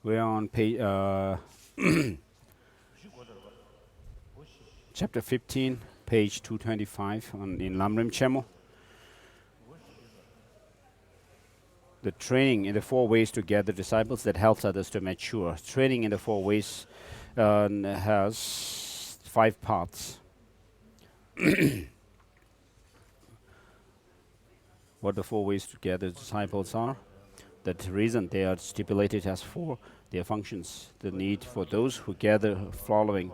We're on page chapter 15, page 225 in Lamrim Chemo. The training in the 4 ways to gather disciples that helps others to mature. Training in the 4 ways has 5 parts. What the 4 ways to gather disciples are? That reason they are stipulated as 4. Their functions, the need for those who gather following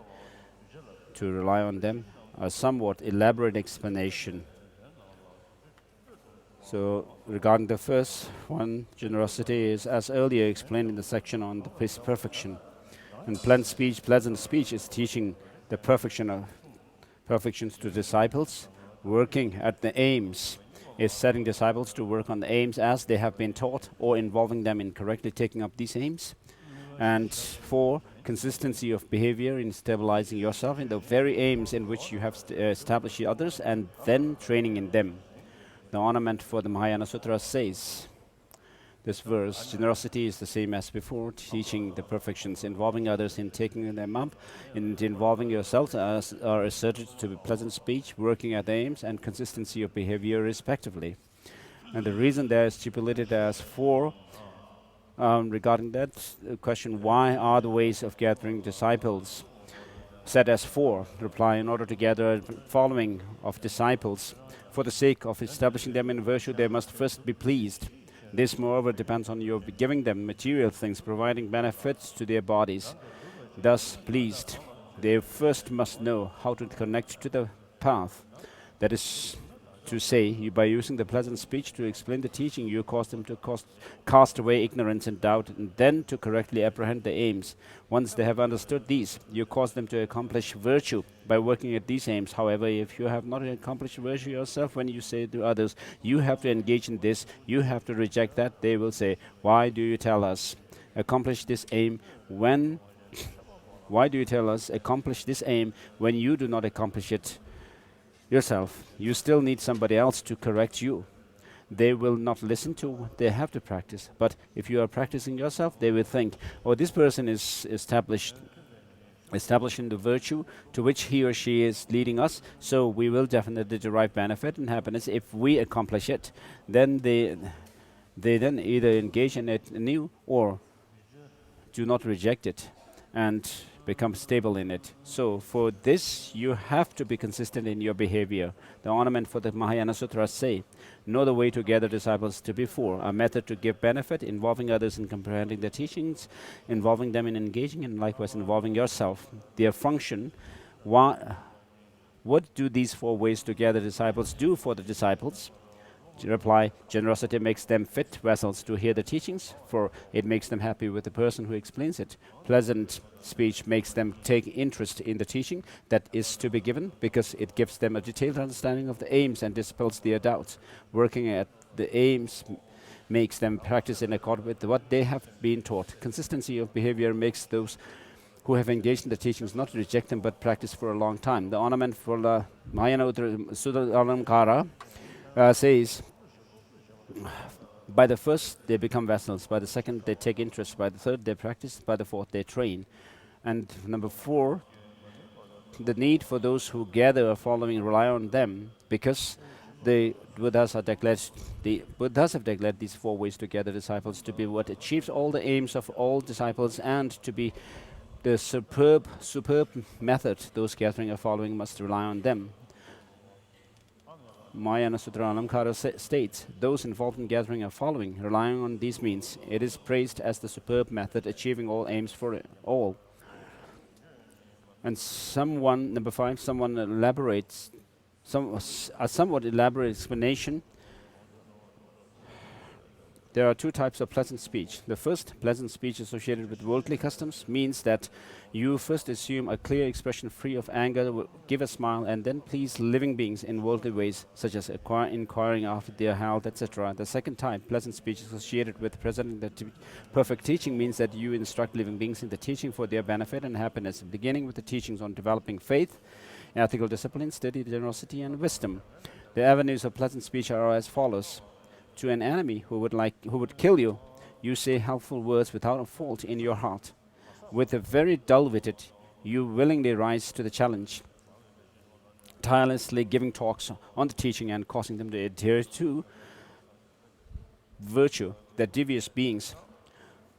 to rely on them, a somewhat elaborate explanation. So regarding the first one, generosity is as earlier explained in the section on the perfection. And pleasant speech is teaching the perfections to disciples. Working at the aims is setting disciples to work on the aims as they have been taught, or involving them in correctly taking up these aims. And 4, consistency of behavior in stabilizing yourself in the very aims in which you have established others, and then training in them. The ornament for the Mahayana Sutra says, this verse, generosity is the same as before, teaching the perfections, involving others in taking them up, and involving yourself as are asserted to be pleasant speech, working at aims, and consistency of behavior respectively. And the reason there is stipulated as 4, regarding that question, why are the ways of gathering disciples set as 4? Reply, in order to gather a following of disciples, for the sake of establishing them in virtue, they must first be pleased. This, moreover, depends on your giving them material things, providing benefits to their bodies. Thus pleased, they first must know how to connect to the path. That is to say, by using the pleasant speech to explain the teaching, you cause them to cast away ignorance and doubt, and then to correctly apprehend the aims. Once they have understood these, you cause them to accomplish virtue by working at these aims. However, if you have not accomplished virtue yourself, when you say to others, you have to engage in this, you have to reject that, they will say, why do you tell us accomplish this aim when why do you tell us accomplish this aim when you do not accomplish it yourself? You still need somebody else to correct you. They will not listen to what they have to practice. But if you are practicing yourself, they will think, oh, this person is establishing the virtue to which he or she is leading us, so we will definitely derive benefit and happiness if we accomplish it. Then they then either engage in it anew or do not reject it and become stable in it. So for this, you have to be consistent in your behavior. The ornament for the Mahayana Sutras say, know the way to gather disciples to be 4, a method to give benefit, involving others in comprehending the teachings, involving them in engaging, and likewise involving yourself. Their function, what do these 4 ways to gather disciples do for the disciples? Reply, generosity makes them fit vessels to hear the teachings, for it makes them happy with the person who explains it. Pleasant speech makes them take interest in the teaching that is to be given, because it gives them a detailed understanding of the aims and dispels their doubts. Working at the aims makes them practice in accord with what they have been taught. Consistency of behavior makes those who have engaged in the teachings not reject them but practice for a long time. The ornament for the Mahayana Sudha Alamkara says, by the first they become vessels, by the second they take interest, by the third they practice, by the fourth they train. And number 4, the need for those who gather a following rely on them, because the Buddhas have declared these 4 ways to gather disciples to be what achieves all the aims of all disciples, and to be the superb method those gathering a following must rely on them. Mahayana Sutra Alamkara states, those involved in gathering a following, relying on these means, it is praised as the superb method achieving all aims for all. And number 5, someone elaborates, a somewhat elaborate explanation. There are 2 types of pleasant speech. The first, pleasant speech associated with worldly customs, means that you first assume a clear expression free of anger, give a smile, and then please living beings in worldly ways, such as inquiring after their health, etc. The second type, pleasant speech associated with presenting the perfect teaching, means that you instruct living beings in the teaching for their benefit and happiness, beginning with the teachings on developing faith, ethical discipline, study, generosity, and wisdom. The avenues of pleasant speech are as follows. To an enemy who would kill you, you say helpful words without a fault in your heart. With the very dull-witted, you willingly rise to the challenge, tirelessly giving talks on the teaching and causing them to adhere to virtue, the devious beings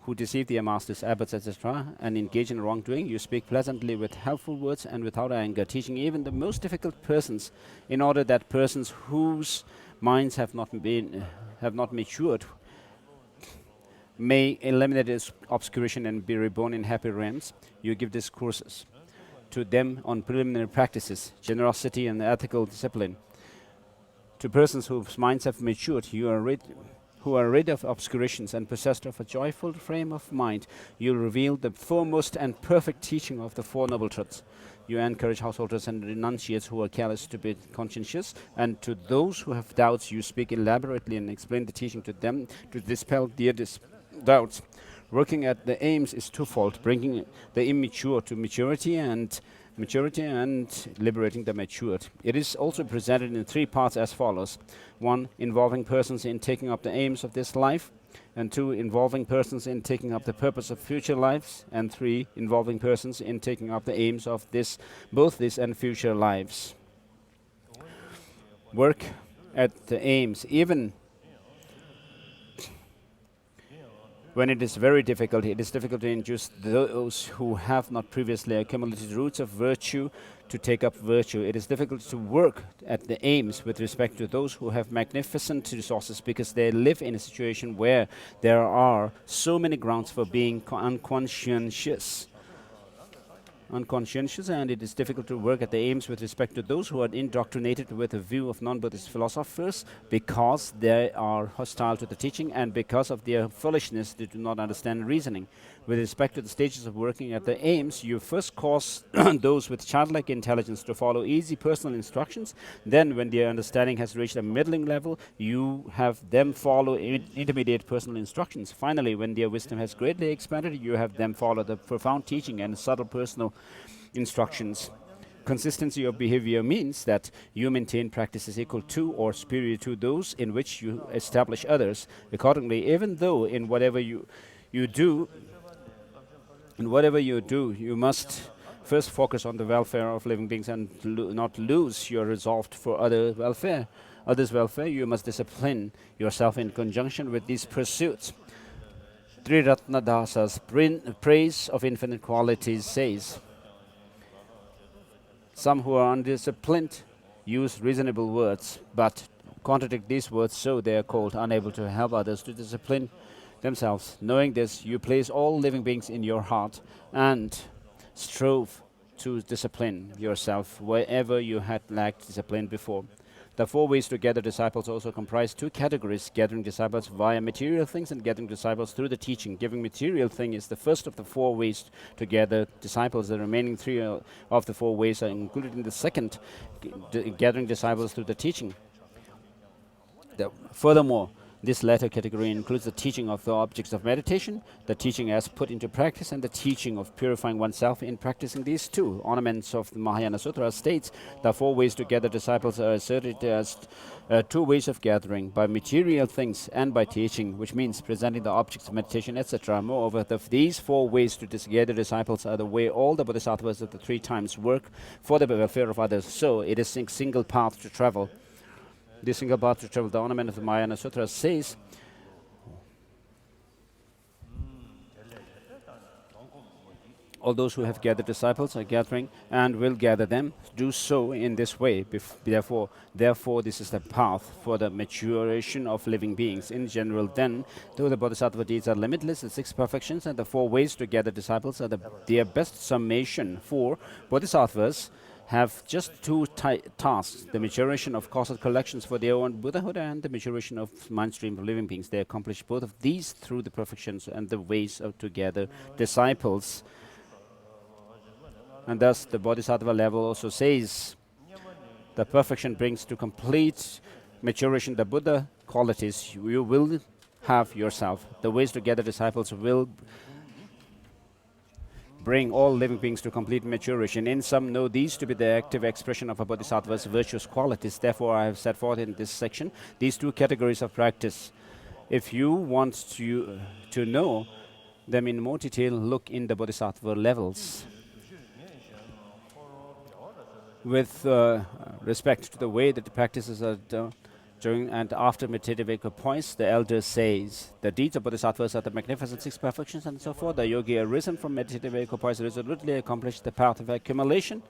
who deceive their masters, abbots, etc., and engage in wrongdoing. You speak pleasantly with helpful words and without anger, teaching even the most difficult persons, in order that persons whose minds have not matured may eliminate this obscuration and be reborn in happy realms. You give discourses to them on preliminary practices, generosity and ethical discipline. To persons whose minds have matured, who are rid of obscurations and possessed of a joyful frame of mind, you reveal the foremost and perfect teaching of the Four Noble Truths. You encourage householders and renunciates who are careless to be conscientious, and to those who have doubts, you speak elaborately and explain the teaching to them to dispel their doubts. Working at the aims is twofold: bringing the immature to maturity and liberating the matured. It is also presented in 3 parts as follows: 1, involving persons in taking up the aims of this life, and 2, involving persons in taking up the purpose of future lives, and 3, involving persons in taking up the aims of both this and future lives. Work at the aims, even when it is very difficult. It is difficult to induce those who have not previously accumulated roots of virtue to take up virtue. It is difficult to work at the aims with respect to those who have magnificent resources, because they live in a situation where there are so many grounds for being unconscientious, and it is difficult to work at the aims with respect to those who are indoctrinated with a view of non-Buddhist philosophers, because they are hostile to the teaching, and because of their foolishness they do not understand reasoning. With respect to the stages of working at the aims, you first cause those with childlike intelligence to follow easy personal instructions. Then, when their understanding has reached a middling level, you have them follow intermediate personal instructions. Finally, when their wisdom has greatly expanded, you have them follow the profound teaching and subtle personal instructions. Consistency of behavior means that you maintain practices equal to or superior to those in which you establish others. Accordingly, even though in whatever you do, you must first focus on the welfare of living beings and not lose your resolve for others' welfare. You must discipline yourself in conjunction with these pursuits. Triratna Dasa's praise of infinite qualities says, some who are undisciplined use reasonable words, but contradict these words, so they are called unable to help others to discipline themselves. Knowing this, you place all living beings in your heart and strove to discipline yourself wherever you had lacked discipline before. The 4 ways to gather disciples also comprise 2 categories: gathering disciples via material things and gathering disciples through the teaching. Giving material thing is the first of the 4 ways to gather disciples. The remaining 3 of the 4 ways are included in the second, gathering disciples through the teaching. Furthermore, this latter category includes the teaching of the objects of meditation, the teaching as put into practice, and the teaching of purifying oneself in practicing these 2. Ornaments of the Mahayana Sutra states the 4 ways to gather disciples are asserted as 2 ways of gathering: by material things and by teaching, which means presenting the objects of meditation, etc. Moreover, these 4 ways to gather disciples are the way all the Bodhisattvas of the 3 times work for the welfare of others. So it is a single path to travel. This single path to travel, the ornament of the Mahayana Sutra says, all those who have gathered disciples are gathering and will gather them, do so in this way. Therefore, this is the path for the maturation of living beings. In general, then, though the Bodhisattva deeds are limitless, the 6 perfections and the 4 ways to gather disciples are their best summation. For Bodhisattvas have just 2 tasks: the maturation of causal collections for their own Buddhahood and the maturation of mind stream of living beings. They accomplish both of these through the perfections and the ways to gather disciples. And thus the Bodhisattva level also says the perfection brings to complete maturation the Buddha qualities you will have yourself. The ways to gather disciples will bring all living beings to complete maturation. In some, know these to be the active expression of a Bodhisattva's virtuous qualities. Therefore, I have set forth in this section these 2 categories of practice If you want to know them in more detail, look in the Bodhisattva levels. With respect to the way that the practices are done during and after meditative equipoise, the elder says, the deeds of bodhisattvas are the magnificent six perfections and so forth. The yogi arisen from meditative equipoise resolutely accomplished the path of accumulation.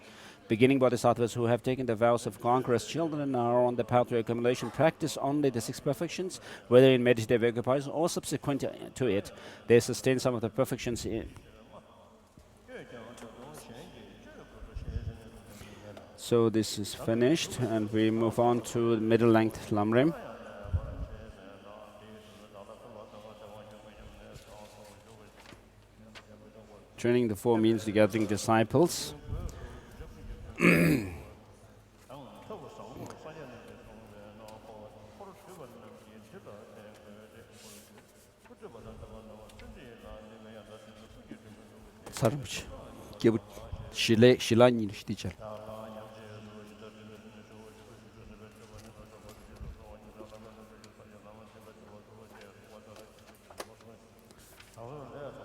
Beginning bodhisattvas who have taken the vows of conquerors children and are on the path to accumulation practice only the six perfections, whether in meditative equipoise or subsequent to it. They sustain some of the perfections in. So this is finished, and we move on to middle length Lamrim. Training the four means to gathering disciples.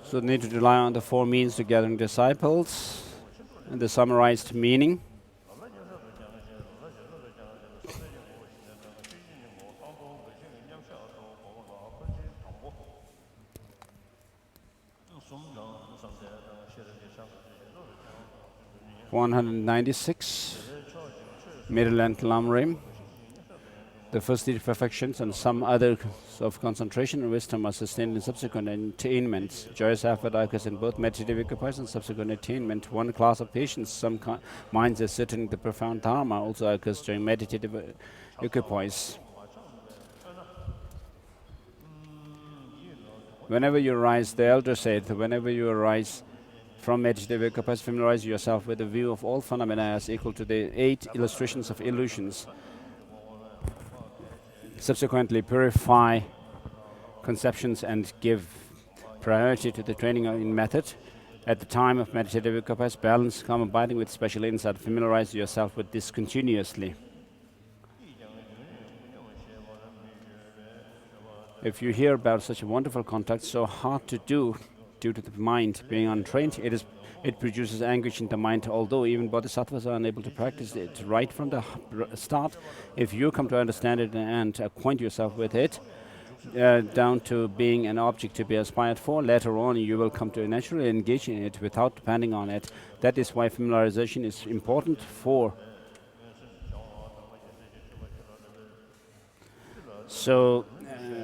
So need to rely on the four means to gathering disciples and the summarized meaning. (196) Middle length Lamrim. The first three perfections and some others of concentration and wisdom are sustained in subsequent attainments. Joyous effort occurs in both meditative equipoise and subsequent attainment. One class of patience, some minds ascertaining the profound dharma, also occurs during meditative equipoise. Whenever you arise, the elder said, whenever you arise from meditative equipoise, familiarize yourself with the view of all phenomena as equal to the 8 illustrations of illusions. Subsequently, purify conceptions and give priority to the training in method. At the time of meditative equipoise, balance, calm, abiding with special insight. Familiarize yourself with this continuously. If you hear about such a wonderful contact, so hard to do due to the mind being untrained, it produces anguish in the mind, although even bodhisattvas are unable to practice it right from the start. If you come to understand it and acquaint yourself with it, down to being an object to be aspired for, later on you will come to naturally engage in it without depending on it. That is why familiarization is important for. So,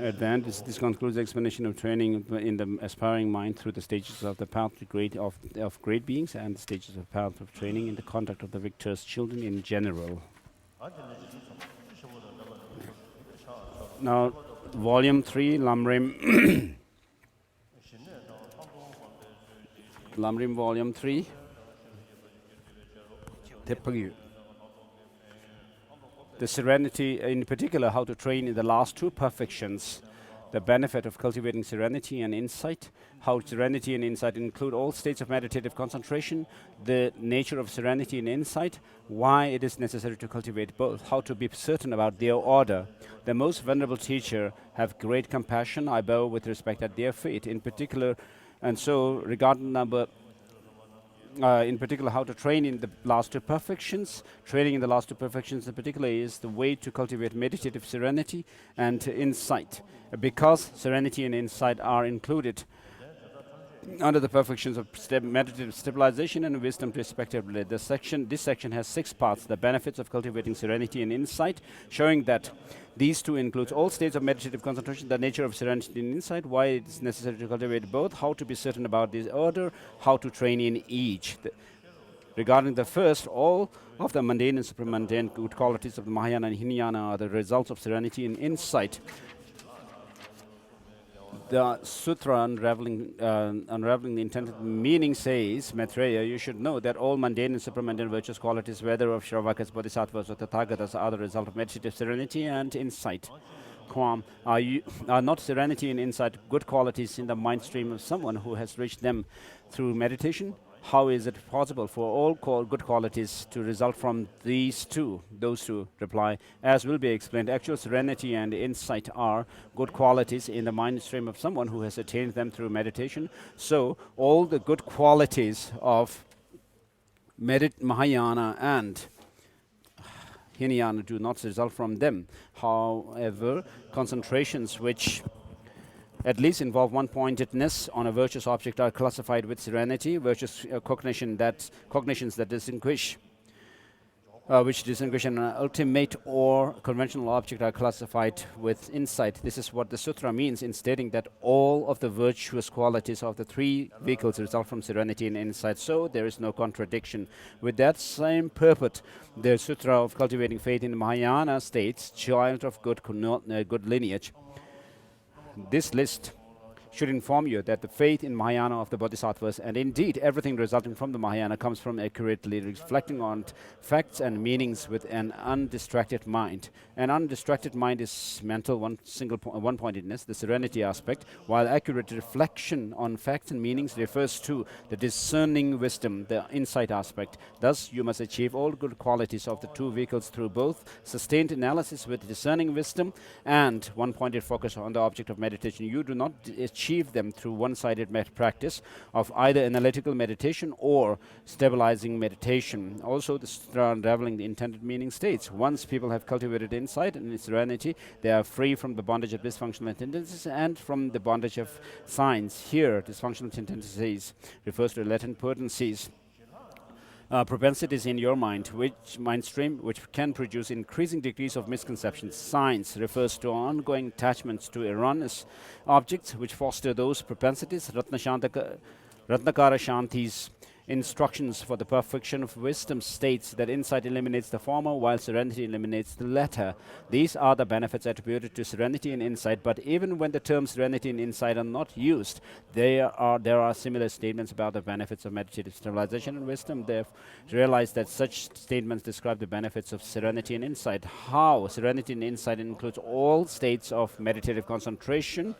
at the end, this concludes the explanation of training in the aspiring mind through the stages of the path to of great beings and the stages of path of training in the conduct of the victor's children in general. Now, Volume 3, Lamrim. Lamrim, Volume 3. The serenity, in particular, how to train in the last two perfections, the benefit of cultivating serenity and insight, how serenity and insight include all states of meditative concentration, the nature of serenity and insight, why it is necessary to cultivate both, how to be certain about their order. The most venerable teacher have great compassion. I bow with respect at their feet, in particular, and so regarding in particular, how to train in the last two perfections. Training in the last two perfections in particular is the way to cultivate meditative serenity and insight. Because serenity and insight are included under the perfections of meditative stabilization and wisdom respectively. This section has 6 parts. The benefits of cultivating serenity and insight, showing that these two includes all states of meditative concentration, the nature of serenity and insight, why it is necessary to cultivate both, how to be certain about this order, how to train in each. Regarding the first, all of the mundane and supramundane good qualities of the Mahayana and Hinayana are the results of serenity and insight. The sutra unraveling the intended meaning says, Maitreya, you should know that all mundane and supramundane virtuous qualities, whether of Shravakas, Bodhisattvas, or Tathagatas, are the result of meditative serenity and insight. Are not serenity and insight good qualities in the mind stream of someone who has reached them through meditation? how is it possible for all good qualities to result from those two reply, as will be explained. Actual serenity and insight are good qualities in the mind stream of someone who has attained them through meditation. So all the good qualities of Mahayana and Hinayana do not result from them. However, concentrations which at least involve one-pointedness on a virtuous object are classified with serenity. Virtuous cognitions that distinguish which distinguish an ultimate or conventional object are classified with insight. This is what the sutra means in stating that all of the virtuous qualities of the three vehicles result from serenity and insight. So there is no contradiction. With that same purport, the sutra of cultivating faith in Mahayana states, child of good lineage. This list should inform you that the faith in Mahayana of the Bodhisattvas, and indeed everything resulting from the Mahayana, comes from accurately reflecting on facts and meanings with an undistracted mind. An undistracted mind is mental, one-pointedness, the serenity aspect, while accurate reflection on facts and meanings refers to the discerning wisdom, the insight aspect. Thus, you must achieve all good qualities of the two vehicles through both sustained analysis with discerning wisdom and one-pointed focus on the object of meditation. You do not achieve them through one-sided practice of either analytical meditation or stabilizing meditation. Also, the sutra unraveling the intended meaning states, once people have cultivated insight and serenity, they are free from the bondage of dysfunctional tendencies and from the bondage of signs. Here, dysfunctional tendencies refers to latent potencies. Propensities in your mind, which mind stream, which can produce increasing degrees of misconceptions. Science refers to ongoing attachments to erroneous objects, which foster those propensities. Ratnakara Shanti's instructions for the perfection of wisdom states that insight eliminates the former, while serenity eliminates the latter. These are the benefits attributed to serenity and insight, but even when the terms serenity and insight are not used, there are similar statements about the benefits of meditative stabilization and wisdom. They've realized that such statements describe the benefits of serenity and insight. How? Serenity and insight includes all states of meditative concentration.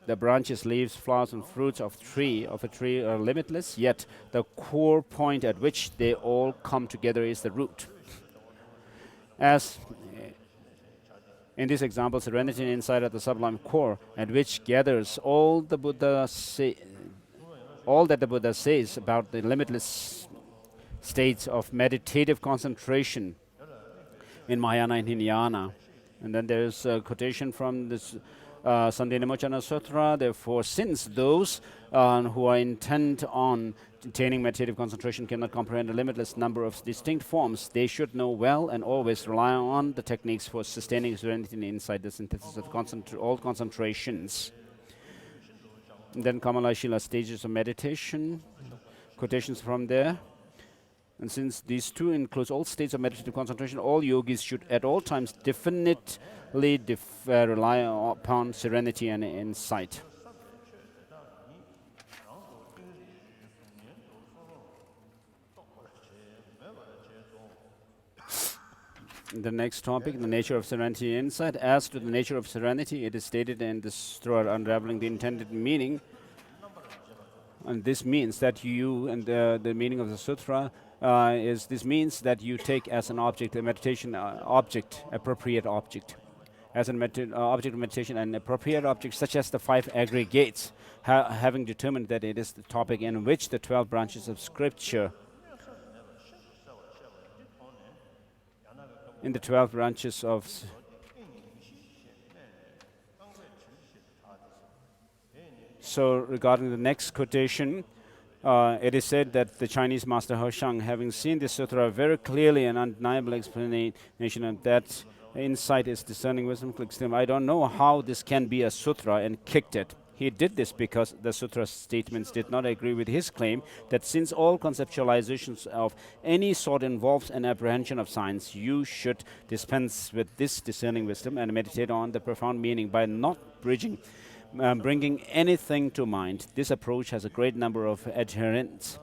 The branches, leaves, flowers, and fruits of a tree are limitless, yet the core point at which they all come together is the root. As in this example, serenity and insight at the sublime core, at which gathers all that the Buddha says about the limitless states of meditative concentration in Mahayana and Hinayana. And then there's a quotation from this Sandhya Sutra. Therefore, since those who are intent on attaining meditative concentration cannot comprehend a limitless number of distinct forms, they should know well and always rely on the techniques for sustaining serenity and insight, the synthesis of all concentrations. And then Kamala Shila, stages of meditation, quotations from there. And since these two includes all states of meditative concentration, all yogis should at all times definitely rely upon serenity and insight. The next topic, the nature of serenity and insight. As to the nature of serenity, it is stated in this sutra, unraveling the intended meaning. And this means that the meaning of the sutra this means that you take as an object, a meditation object, appropriate object. As an object of meditation, an appropriate object such as the 5 aggregates, having determined that it is the topic in which the 12 branches of scripture, in the 12 branches of So regarding the next quotation, it is said that the Chinese master Hoshang, having seen this sutra very clearly and undeniable explanation of that insight is discerning wisdom, clicks him. I don't know how this can be a sutra, and kicked it. He did this because the sutra statements did not agree with his claim that since all conceptualizations of any sort involves an apprehension of science, you should dispense with this discerning wisdom and meditate on the profound meaning by not bringing anything to mind. This approach has a great number of adherents.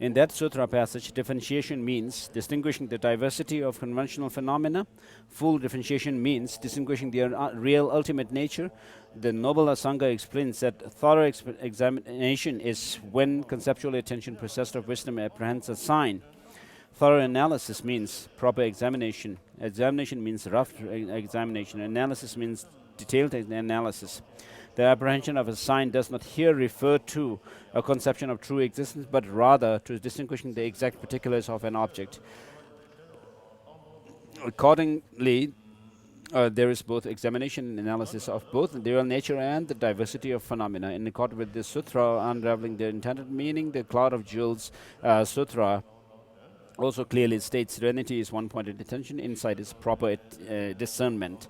In that sutra passage, differentiation means distinguishing the diversity of conventional phenomena. Full differentiation means distinguishing their real ultimate nature. The Noble Asanga explains that thorough examination is when conceptual attention possessed of wisdom apprehends a sign. Thorough analysis means proper examination. Examination means rough examination. Analysis means detailed analysis. The apprehension of a sign does not here refer to a conception of true existence, but rather to distinguishing the exact particulars of an object. Accordingly, there is both examination and analysis of both the real nature and the diversity of phenomena. In accord with this sutra, unraveling the intended meaning, the Cloud of Jewels sutra also clearly states serenity is one-pointed attention, insight is proper discernment.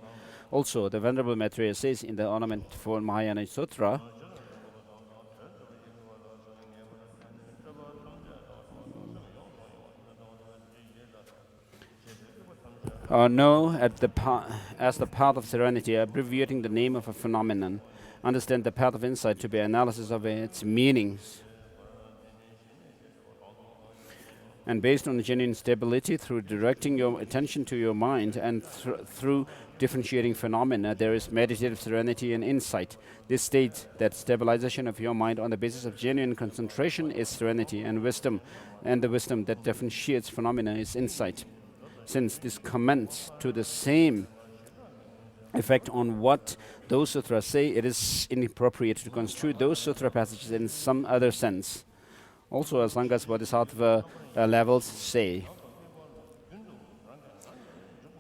Also, the Venerable Maitreya says in the ornament for Mahayana Sutra, know as the path of serenity, abbreviating the name of a phenomenon. Understand the path of insight to be analysis of its meanings. And based on genuine stability, through directing your attention to your mind and through differentiating phenomena, there is meditative serenity and insight. This states that stabilization of your mind on the basis of genuine concentration is serenity, and the wisdom that differentiates phenomena is insight. Since this comments to the same effect on what those sutras say, it is inappropriate to construe those sutra passages in some other sense. Also, as Asanga's Bodhisattva levels say.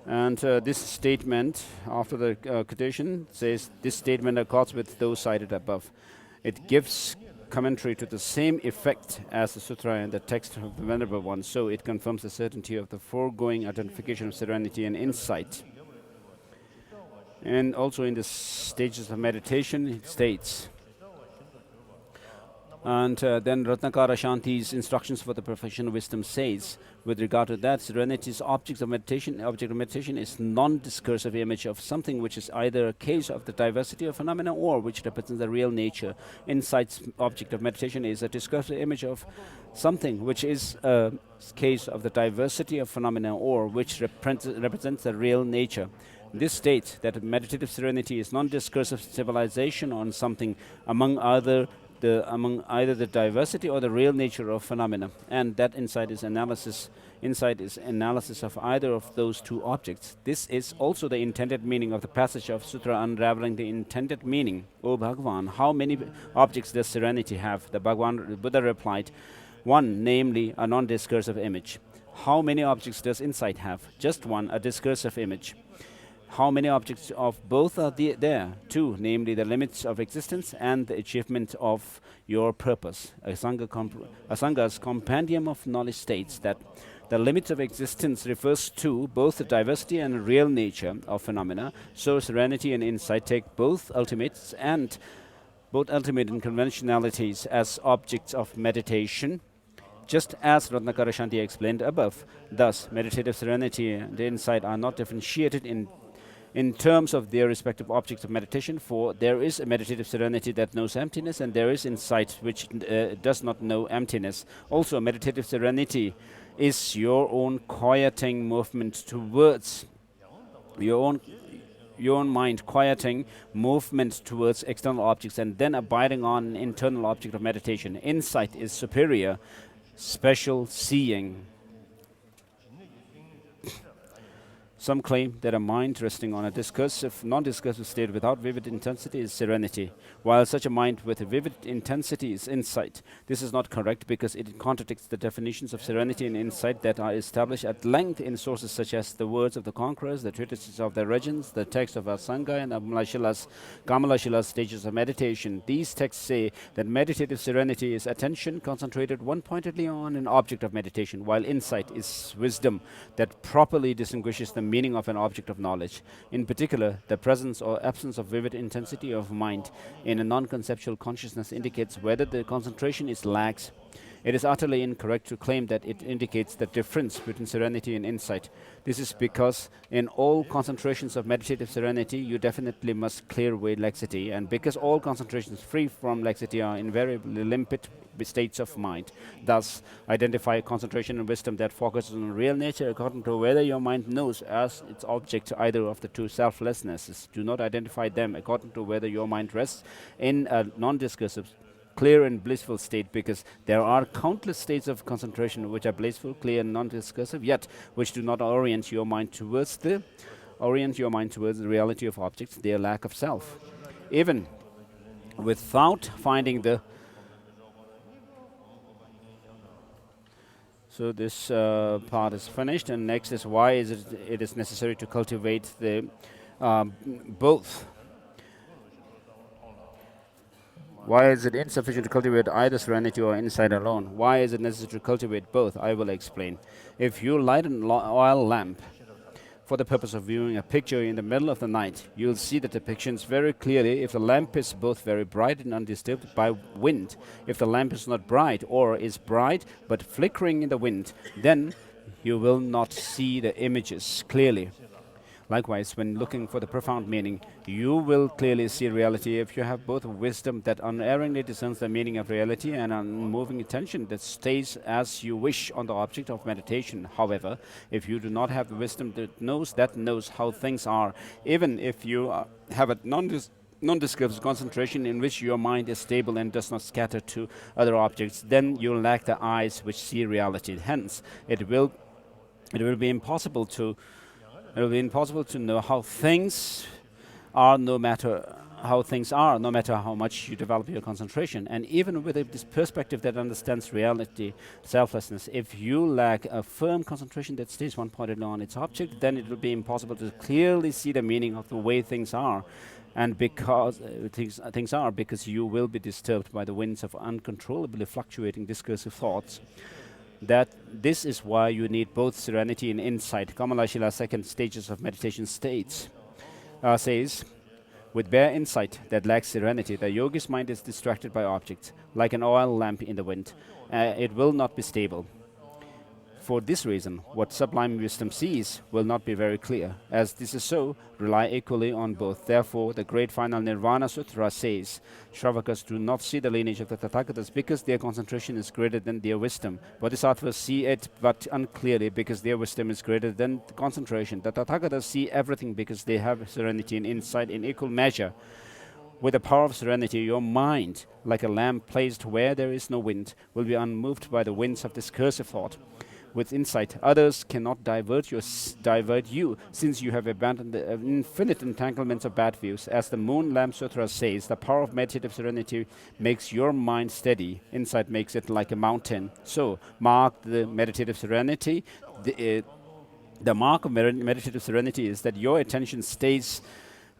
And this statement, after the quotation, says, this statement accords with those cited above. It gives commentary to the same effect as the sutra and the text of the Venerable One, so it confirms the certainty of the foregoing identification of serenity and insight. And also in the stages of meditation, it states, and then Ratnakara Shanti's instructions for the perfection of wisdom says, with regard to that, serenity's object of meditation is non-discursive image of something which is either a case of the diversity of phenomena or which represents the real nature. Insight's object of meditation is a discursive image of something which is a case of the diversity of phenomena or which represents the real nature. This states that meditative serenity is non-discursive stabilization on something among either the diversity or the real nature of phenomena, and that insight is analysis of either of those two objects. This is also the intended meaning of the passage of Sutra unraveling the intended meaning. O Bhagavan, how many objects does serenity have? The Buddha replied, one, namely a non-discursive image. How many objects does insight have? Just one, a discursive image. How many objects of both are there? Two, namely the limits of existence and the achievement of your purpose. Asanga's Compendium of Knowledge states that the limits of existence refers to both the diversity and real nature of phenomena, so serenity and insight take both ultimate and conventionalities as objects of meditation, just as Ratnakara Shanti explained above. Thus, meditative serenity and insight are not differentiated in terms of their respective objects of meditation, for there is a meditative serenity that knows emptiness, and there is insight which does not know emptiness. Also, meditative serenity is your own quieting movement towards your own mind, quieting movement towards external objects, and then abiding on an internal object of meditation. Insight is superior, special seeing. Some claim that a mind resting on a non-discursive state without vivid intensity is serenity, while such a mind with a vivid intensity is insight. This is not correct because it contradicts the definitions of serenity and insight that are established at length in sources such as the words of the conquerors, the treatises of the regents, the text of Asanga and Kamalashila's stages of meditation. These texts say that meditative serenity is attention concentrated one-pointedly on an object of meditation, while insight is wisdom that properly distinguishes the meaning of an object of knowledge. In particular, the presence or absence of vivid intensity of mind in a non-conceptual consciousness indicates whether the concentration is lax. It is utterly incorrect to claim that it indicates the difference between serenity and insight. This is because in all concentrations of meditative serenity, you definitely must clear away laxity, and because all concentrations free from laxity are invariably limpid states of mind. Thus, identify concentration and wisdom that focuses on real nature according to whether your mind knows as its object either of the two selflessnesses. Do not identify them according to whether your mind rests in a non-discursive, clear and blissful state, because there are countless states of concentration which are blissful, clear and non-discursive, yet which do not orient your mind towards the reality of objects, their lack of self. Even without finding the So this part is finished, and next is why it is necessary to cultivate the both. Why is it insufficient to cultivate either serenity or insight alone? Why is it necessary to cultivate both? I will explain. If you light an oil lamp for the purpose of viewing a picture in the middle of the night, you'll see the depictions very clearly if the lamp is both very bright and undisturbed by wind. If the lamp is not bright or is bright but flickering in the wind, then you will not see the images clearly. Likewise, when looking for the profound meaning, you will clearly see reality if you have both wisdom that unerringly discerns the meaning of reality and unmoving attention that stays as you wish on the object of meditation. However, if you do not have the wisdom that knows how things are, even if you have a non-discursive concentration in which your mind is stable and does not scatter to other objects, then you lack the eyes which see reality. Hence, it will be impossible to know how things are, no matter how much you develop your concentration. And even with this perspective that understands reality, selflessness, if you lack a firm concentration that stays one-pointed on its object, then it will be impossible to clearly see the meaning of the way things are. And because things are, because you will be disturbed by the winds of uncontrollably fluctuating discursive thoughts. That this is why you need both serenity and insight. Kamala Shila's second stages of meditation says, with bare insight that lacks serenity, the yogi's mind is distracted by objects, like an oil lamp in the wind. It will not be stable. For this reason, what sublime wisdom sees will not be very clear. As this is so, rely equally on both. Therefore, the great final Nirvana Sutra says, Shravakas do not see the lineage of the Tathagatas because their concentration is greater than their wisdom. Bodhisattvas see it but unclearly because their wisdom is greater than the concentration. The Tathagatas see everything because they have serenity and insight in equal measure. With the power of serenity, your mind, like a lamp placed where there is no wind, will be unmoved by the winds of discursive thought. With insight, others cannot divert you, since you have abandoned the infinite entanglements of bad views. As the Moon Lamp Sutra says, the power of meditative serenity makes your mind steady. Insight makes it like a mountain. So, mark the meditative serenity. The mark of meditative serenity is that your attention stays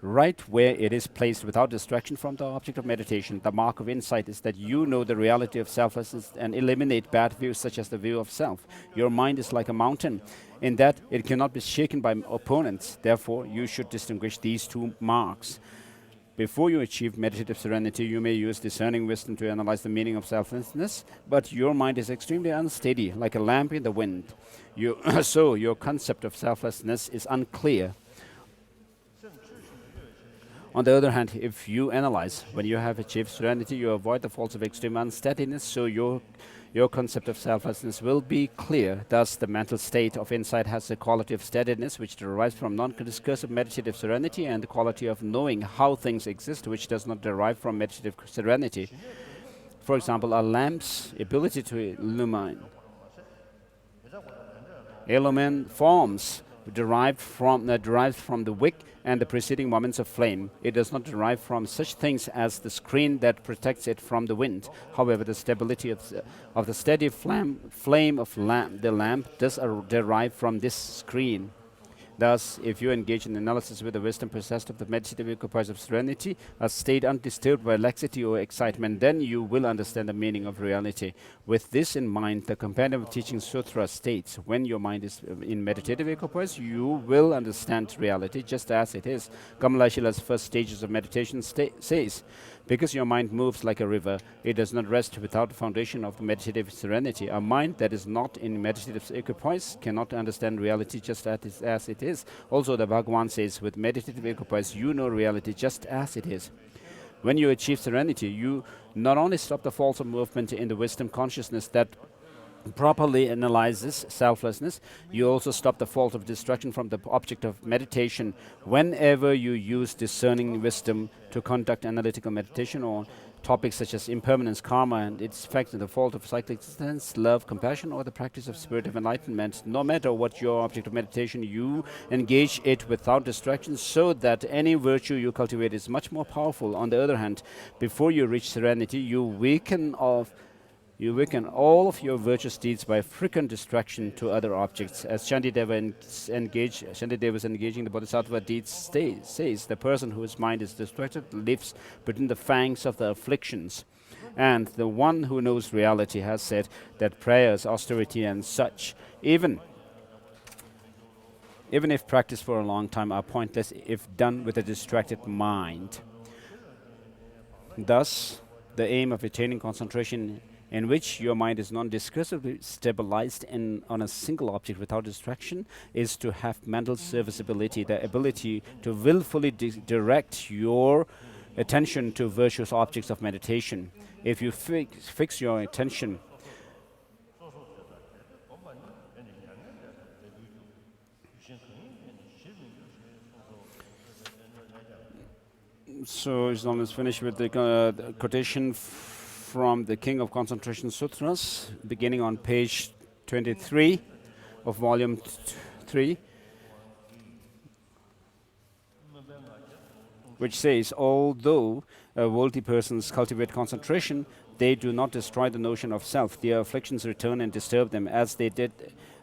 right where it is placed without distraction from the object of meditation. The mark of insight is that you know the reality of selflessness and eliminate bad views such as the view of self. Your mind is like a mountain in that it cannot be shaken by opponents. Therefore, you should distinguish these two marks. Before you achieve meditative serenity, you may use discerning wisdom to analyze the meaning of selflessness, but your mind is extremely unsteady, like a lamp in the wind. So your concept of selflessness is unclear. On the other hand, if you analyze, when you have achieved serenity, you avoid the faults of extreme unsteadiness, so your concept of selflessness will be clear. Thus, the mental state of insight has the quality of steadiness, which derives from non-discursive meditative serenity, and the quality of knowing how things exist, which does not derive from meditative serenity. For example, a lamp's ability to illumine forms derives from the wick and the preceding moments of flame. It does not derive from such things as the screen that protects it from the wind. However, the stability of the steady flame of the lamp does derive from this screen. Thus, if you engage in analysis with the wisdom possessed of the meditative equipoise of serenity, a state undisturbed by laxity or excitement, then you will understand the meaning of reality. With this in mind, the Compendium of Teaching Sutra states, when your mind is in meditative equipoise, you will understand reality just as it is. Kamalashila's first stages of meditation says, because your mind moves like a river, it does not rest without the foundation of the meditative serenity. A mind that is not in meditative equipoise cannot understand reality just as it is. Also, the Bhagavan says, with meditative equipoise, you know reality just as it is. When you achieve serenity, you not only stop the false movement in the wisdom consciousness that properly analyzes selflessness, you also stop the fault of distraction from the object of meditation. Whenever you use discerning wisdom to conduct analytical meditation on topics such as impermanence, karma and its effects, and the fault of cyclic existence, love, compassion, or the practice of spiritual enlightenment, no matter what your object of meditation, you engage it without distraction, so that any virtue you cultivate is much more powerful. On the other hand, before you reach serenity, you weaken all of your virtuous deeds by frequent distraction to other objects. As Shantideva is engaging the Bodhisattva deeds says, the person whose mind is distracted lives between the fangs of the afflictions. And the one who knows reality has said that prayers, austerity and such, even if practiced for a long time, are pointless if done with a distracted mind. Thus, the aim of attaining concentration in which your mind is non-discursively stabilized on a single object without distraction is to have mental serviceability, the ability to willfully direct your attention to virtuous objects of meditation. If you fix your attention so it's almost finished with the quotation from the King of Concentration Sutras, beginning on page 23 of volume 3, which says, although worldly persons cultivate concentration, they do not destroy the notion of self. Their afflictions return and disturb them, as they did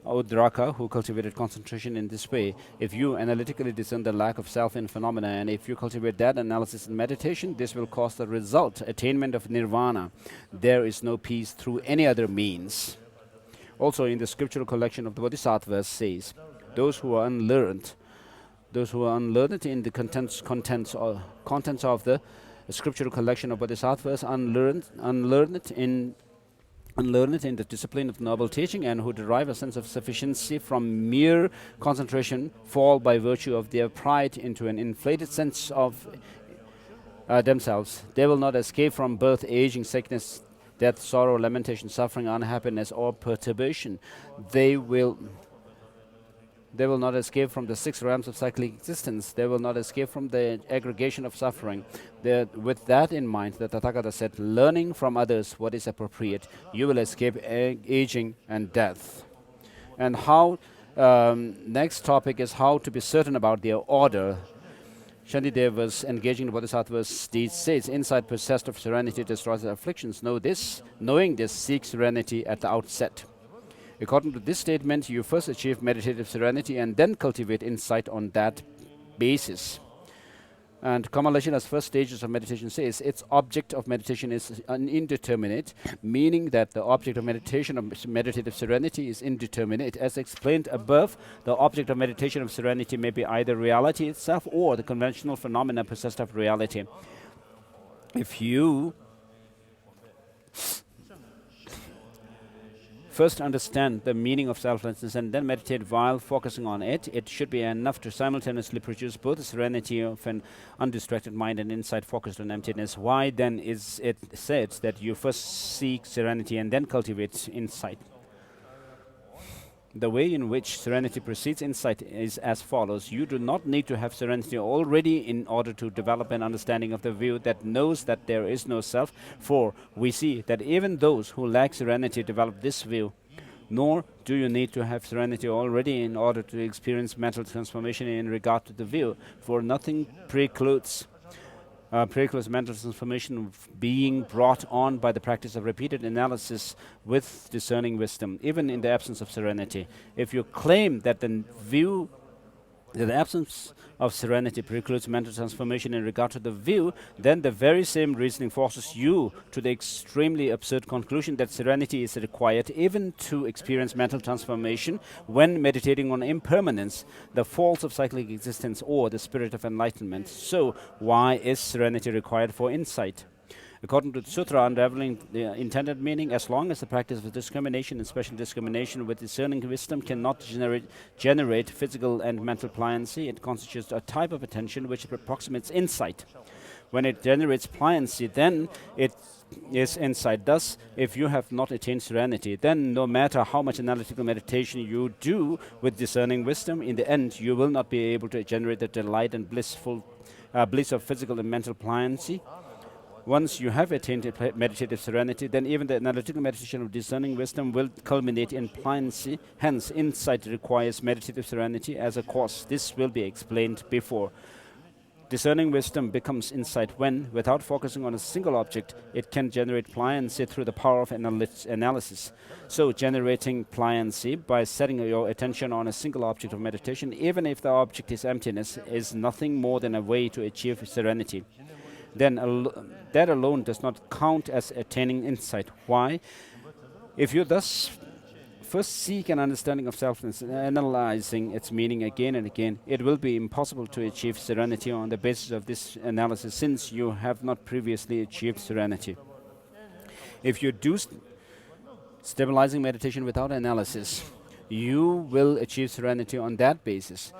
Udraka, who cultivated concentration in this way. If you analytically discern the lack of self in phenomena, and if you cultivate that analysis in meditation, this will cause the result, attainment of nirvana. There is no peace through any other means. Also, in the scriptural collection of the Bodhisattvas says, those who are unlearned in the contents of the scriptural collection of Bodhisattvas, unlearned in the discipline of noble teaching, and who derive a sense of sufficiency from mere concentration, fall by virtue of their pride into an inflated sense of themselves. They will not escape from birth, aging, sickness, death, sorrow, lamentation, suffering, unhappiness, or perturbation. They will not escape from the 6 realms of cyclic existence. They will not escape from the aggregation of suffering. With that in mind, the Tathagata said, learning from others what is appropriate, you will escape aging and death. And next topic is how to be certain about their order. Shantideva was engaging the Bodhisattva's deeds says, insight possessed of serenity destroys the afflictions. Knowing this, seek serenity at the outset. According to this statement, you first achieve meditative serenity and then cultivate insight on that basis. And Kamalashila's first stages of meditation says its object of meditation is indeterminate, meaning that the object of meditation of meditative serenity is indeterminate. As explained above, the object of meditation of serenity may be either reality itself or the conventional phenomena possessed of reality. If you first understand the meaning of selflessness and then meditate while focusing on it, it should be enough to simultaneously produce both the serenity of an undistracted mind and insight focused on emptiness. Why then is it said that you first seek serenity and then cultivate insight? The way in which serenity precedes insight is as follows. You do not need to have serenity already in order to develop an understanding of the view that knows that there is no self, for we see that even those who lack serenity develop this view. Nor do you need to have serenity already in order to experience mental transformation in regard to the view, for nothing precludes mental transformation being brought on by the practice of repeated analysis with discerning wisdom, even in the absence of serenity. If you claim that the view The absence of serenity precludes mental transformation in regard to the view, then the very same reasoning forces you to the extremely absurd conclusion that serenity is required even to experience mental transformation when meditating on impermanence, the false of cyclic existence, or the spirit of enlightenment. So, why is serenity required for insight? According to the Sutra, unraveling the intended meaning, as long as the practice of discrimination, and special discrimination with discerning wisdom, cannot generate physical and mental pliancy, it constitutes a type of attention which approximates insight. When it generates pliancy, then it is insight. Thus, if you have not attained serenity, then no matter how much analytical meditation you do with discerning wisdom, in the end you will not be able to generate the delight and bliss of physical and mental pliancy. Once you have attained meditative serenity, then even the analytical meditation of discerning wisdom will culminate in pliancy. Hence, insight requires meditative serenity as a cause. This will be explained before. Discerning wisdom becomes insight when, without focusing on a single object, it can generate pliancy through the power of analysis. So, generating pliancy by setting your attention on a single object of meditation, even if the object is emptiness, is nothing more than a way to achieve serenity. Then that alone does not count as attaining insight. Why? If you thus first seek an understanding of self and analyzing its meaning again and again, it will be impossible to achieve serenity on the basis of this analysis, since you have not previously achieved serenity. If you do stabilizing meditation without analysis, you will achieve serenity on that basis.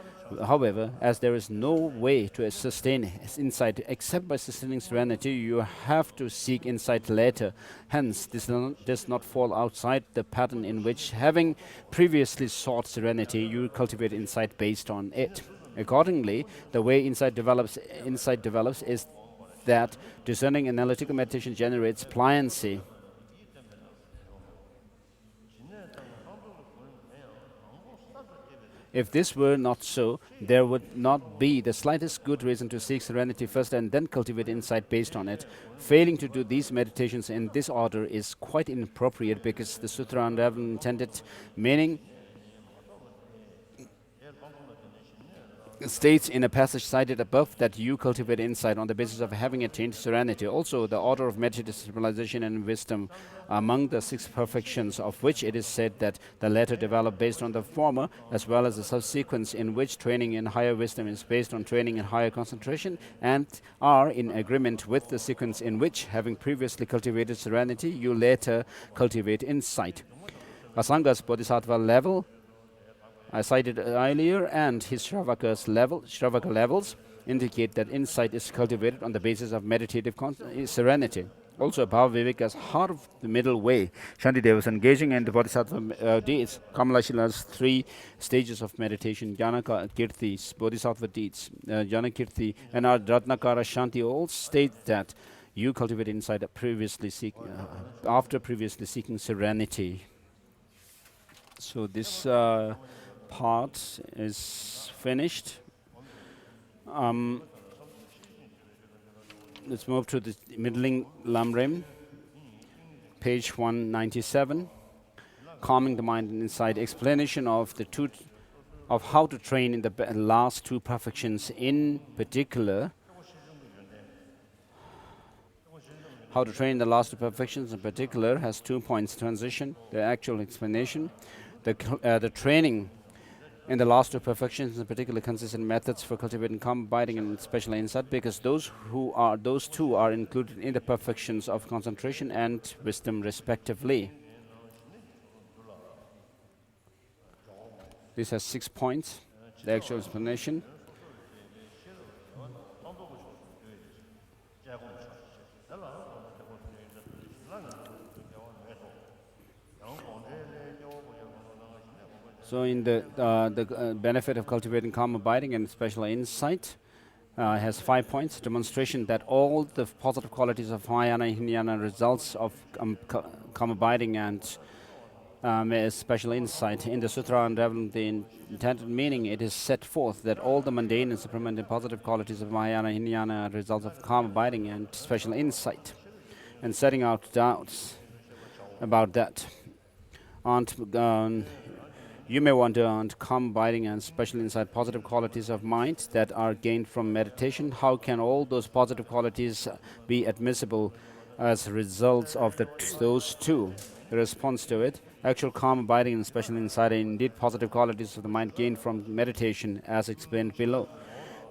However, as there is no way to sustain insight except by sustaining serenity, you have to seek insight later. Hence, this does not fall outside the pattern in which, having previously sought serenity, you cultivate insight based on it. Accordingly, the way insight develops is that discerning analytical meditation generates pliancy. If this were not so, there would not be the slightest good reason to seek serenity first and then cultivate insight based on it. Failing to do these meditations in this order is quite inappropriate, because the Sutra unraveling intended meaning states in a passage cited above that you cultivate insight on the basis of having attained serenity. Also, the order of meditative stabilization and wisdom, among the 6 perfections, of which it is said that the latter develop based on the former, as well as the subsequence in which training in higher wisdom is based on training in higher concentration, and are in agreement with the sequence in which, having previously cultivated serenity, you later cultivate insight. Asanga's bodhisattva level, I cited earlier, and his Shravaka levels indicate that insight is cultivated on the basis of meditative serenity. Also, Bhava Viveka's heart of the middle way, Shantideva was engaging in the bodhisattva deeds, Kamalashila's 3 stages of meditation, Jnana Kirti, bodhisattva deeds, Jnana Kirti, and our Ratnakara Shanti all state that you cultivate insight after previously seeking serenity. So this part is finished. Let's move to the Middling Lamrim, page 197. Calming the mind and insight. Explanation of how to train in the last 2 perfections in particular. How to train the last 2 perfections in particular has 2 points: transition, the actual explanation. The training in the last 2 perfections in particular consists in methods for cultivating calm abiding and special insight, because those 2 are included in the perfections of concentration and wisdom respectively. This has 6 points, the actual explanation. So in the benefit of cultivating calm abiding and special insight has 5 points. Demonstration that all the positive qualities of Mahayana and Hinayana results of calm abiding and special insight. In the Sutra unraveling the intended meaning, it is set forth that all the mundane and supreme and positive qualities of Mahayana and Hinayana are results of calm abiding and special insight, and setting out doubts about that. You may wonder on calm, abiding, and special insight, positive qualities of mind that are gained from meditation. How can all those positive qualities be admissible as results of those two? The response to it: actual calm, abiding, and special insight are indeed positive qualities of the mind gained from meditation, as explained below.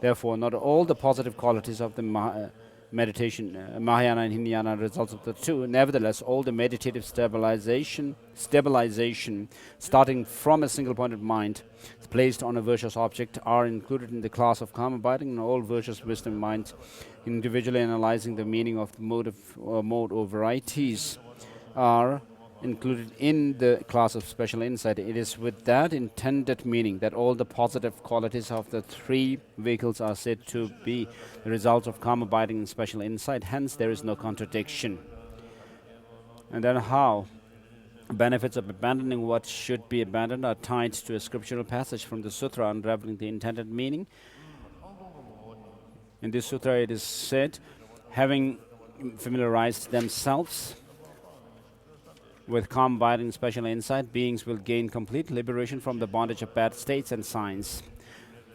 Therefore, not all the positive qualities of the meditation, Mahayana and Hinayana, results of the two. Nevertheless, all the meditative stabilization, starting from a single point of mind, placed on a virtuous object, are included in the class of calm abiding, and all virtuous wisdom minds, individually analyzing the meaning of the mode or varieties, are included in the class of special insight. It is with that intended meaning that all the positive qualities of the three vehicles are said to be the result of calm abiding and special insight. Hence, there is no contradiction. And then how? Benefits of abandoning what should be abandoned are tied to a scriptural passage from the sutra unraveling the intended meaning. In this sutra it is said, having familiarized themselves with calm, abiding, special insight, beings will gain complete liberation from the bondage of bad states and signs.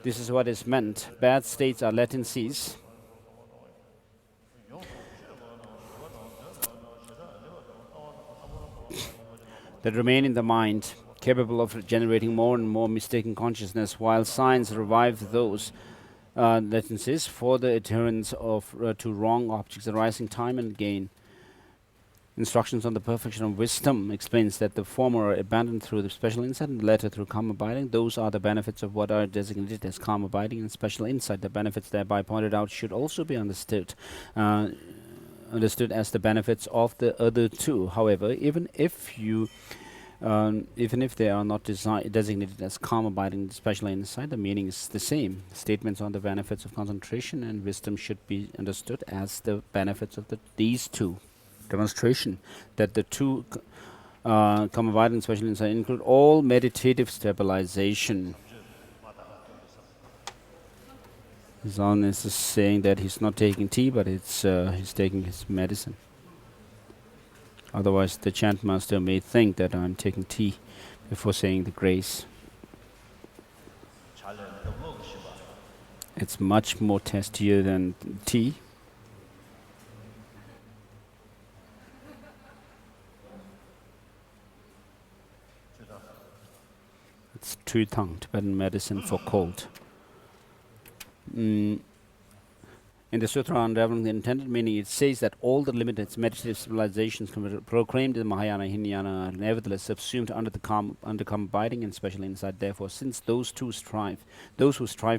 This is what is meant. Bad states are latencies that remain in the mind, capable of generating more and more mistaken consciousness, while signs revive those latencies for the adherence to wrong objects arising time and again. Instructions on the perfection of wisdom explains that the former are abandoned through the special insight and the latter through calm abiding. Those are the benefits of what are designated as calm abiding and special insight. The benefits thereby pointed out should also be understood as the benefits of the other two. However, even if they are not designated as calm abiding and special insight, the meaning is the same. Statements on the benefits of concentration and wisdom should be understood as the benefits of these two. Demonstration that the two calm abiding and special insight include all meditative stabilization. His Holiness is saying that he's not taking tea, but he's taking his medicine. Otherwise, the chant master may think that I'm taking tea before saying the grace. It's much more tastier than tea. It's Trutang, Tibetan medicine for cold. In the Sutra unraveling the intended meaning, it says that all the limited meditative civilizations proclaimed in the Mahayana and Hinayana are nevertheless subsumed under calm abiding and special insight. Therefore, since those who strive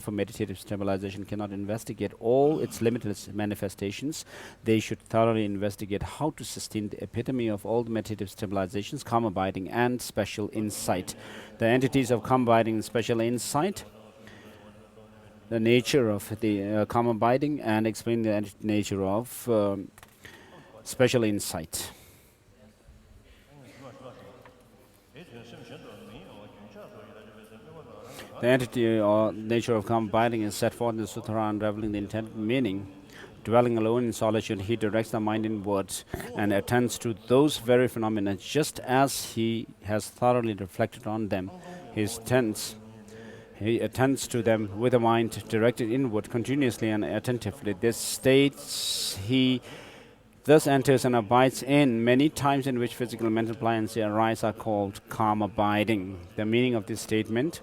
for meditative stabilization cannot investigate all its limitless manifestations, they should thoroughly investigate how to sustain the epitome of all the meditative stabilizations, calm abiding and special insight. The entities of calm abiding and special insight, the nature of the calm abiding, and explain the nature of special insight. The entity or nature of calm abiding is set forth in the Sutra unraveling the intended meaning. Dwelling alone in solitude, he directs the mind inwards and attends to those very phenomena just as he has thoroughly reflected on them. He attends to them with a mind directed inward continuously and attentively. This states he thus enters and abides in. Many times in which physical and mental pliancy arise are called calm abiding. The meaning of this statement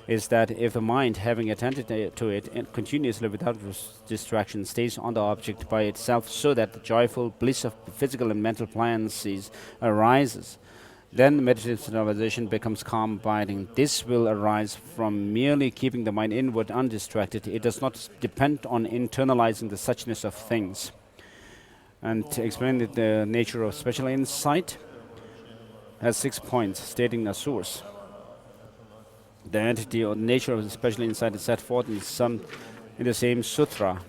is that if the mind, having attended to it continuously without distraction, stays on the object by itself so that the joyful bliss of physical and mental pliancies arises, then meditative stabilization becomes calm abiding. This will arise from merely keeping the mind inward undistracted. It does not depend on internalizing the suchness of things. And to explain the nature of special insight has 6 points, stating a source. The entity or nature of the special insight is set forth in the same sutra.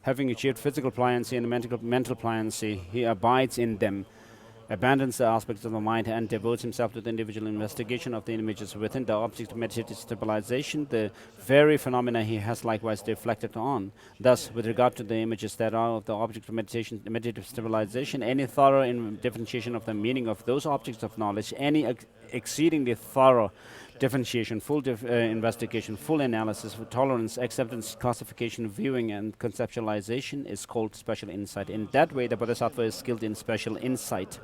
Having achieved physical pliancy and mental pliancy, he abides in them, abandons the aspects of the mind and devotes himself to the individual investigation of the images within the object of meditative stabilization, the very phenomena he has likewise reflected on. Thus, with regard to the images that are of the object of meditation, meditative stabilization, any thorough differentiation of the meaning of those objects of knowledge, any exceedingly thorough differentiation, full investigation, full analysis, tolerance, acceptance, classification, viewing, and conceptualization is called special insight. In that way, the Bodhisattva is skilled in special insight.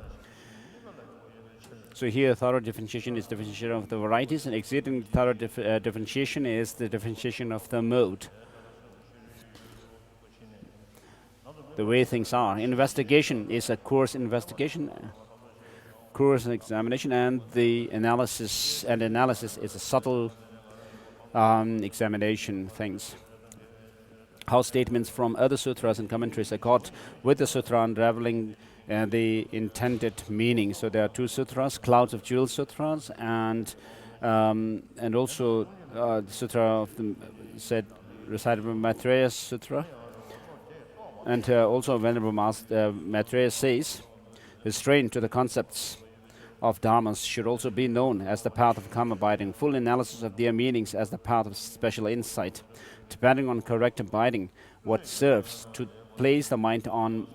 So here, thorough differentiation is differentiation of the varieties, and exceeding thorough differentiation is the differentiation of the mode, the way things are. Investigation is a coarse investigation, coarse examination, and the analysis is a subtle examination things. How statements from other sutras and commentaries accord with the sutra, unraveling the intended meaning. So there are two sutras, Clouds of Jewels sutras, and also the sutra of the recited by Maitreya Sutra, and also Venerable Master Maitreya says, the strain to the concepts of dharmas should also be known as the path of calm abiding, full analysis of their meanings as the path of special insight. Depending on correct abiding, what serves to place the mind on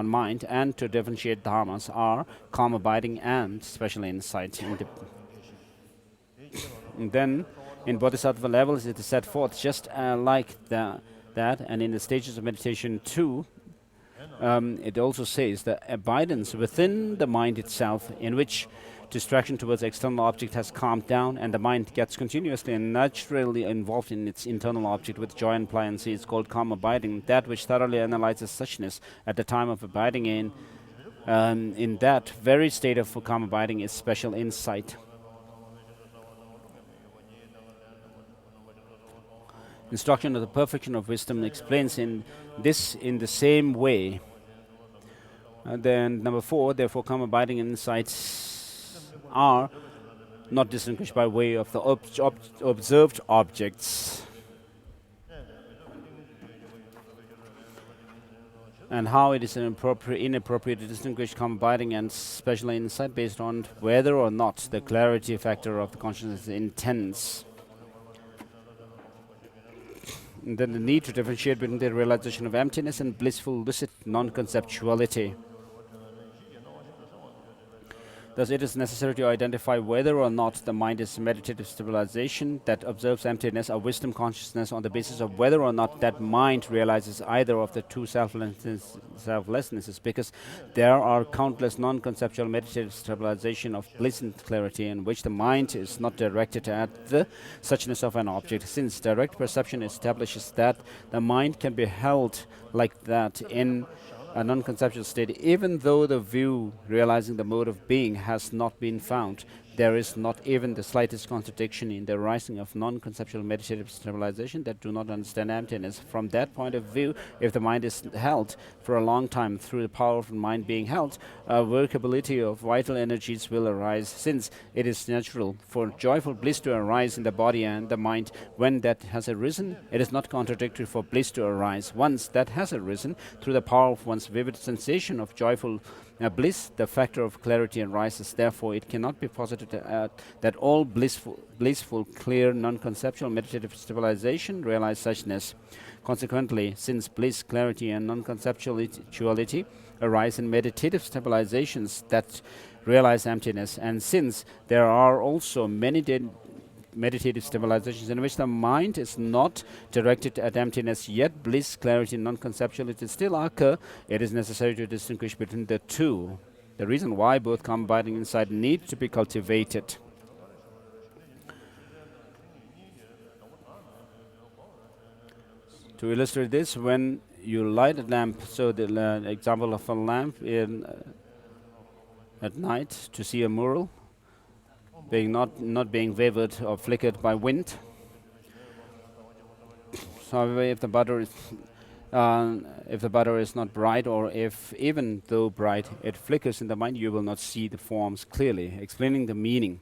mind and to differentiate dharmas are calm abiding and special insight. And then, in bodhisattva levels, it is set forth just like that, and in the stages of meditation too, it also says that abidance within the mind itself, in which distraction towards external object has calmed down and the mind gets continuously and naturally involved in its internal object with joy and pliancy, is called calm abiding. That which thoroughly analyzes suchness at the time of abiding in that very state of calm abiding is special insight. Instruction of the perfection of wisdom explains in the same way. Then number 4, therefore calm abiding insights are not distinguished by way of the observed objects. And how it is inappropriate to distinguish calm abiding and special insight based on whether or not the clarity factor of the consciousness is intense. And then the need to differentiate between the realization of emptiness and blissful lucid non-conceptuality. Thus, it is necessary to identify whether or not the mind is meditative stabilization that observes emptiness or wisdom consciousness on the basis of whether or not that mind realizes either of the two selflessnesses, because there are countless non-conceptual meditative stabilization of bliss and clarity in which the mind is not directed at the suchness of an object, since direct perception establishes that the mind can be held like that in a non-conceptual state, even though the view realizing the mode of being has not been found. There is not even the slightest contradiction in the arising of non-conceptual meditative stabilization that do not understand emptiness. From that point of view, if the mind is held for a long time through the power of the mind being held, a workability of vital energies will arise, since it is natural for joyful bliss to arise in the body and the mind. When that has arisen, it is not contradictory for bliss to arise. Once that has arisen, through the power of one's vivid sensation of joyful bliss, the factor of clarity arises. Therefore, it cannot be posited that all blissful, clear, non-conceptual meditative stabilization realize suchness. Consequently, since bliss, clarity, and non-conceptuality arise in meditative stabilizations that realize emptiness, and since there are also many meditative stabilizations in which the mind is not directed at emptiness, yet bliss, clarity, and non-conceptuality still occur, it is necessary to distinguish between the two. The reason why both calm abiding insight need to be cultivated. To illustrate this, when you light a lamp, so the example of a lamp at night to see a mural, being not being wavered or flickered by wind. So however, if the butter is not bright, or if even though bright it flickers in the mind, you will not see the forms clearly, explaining the meaning.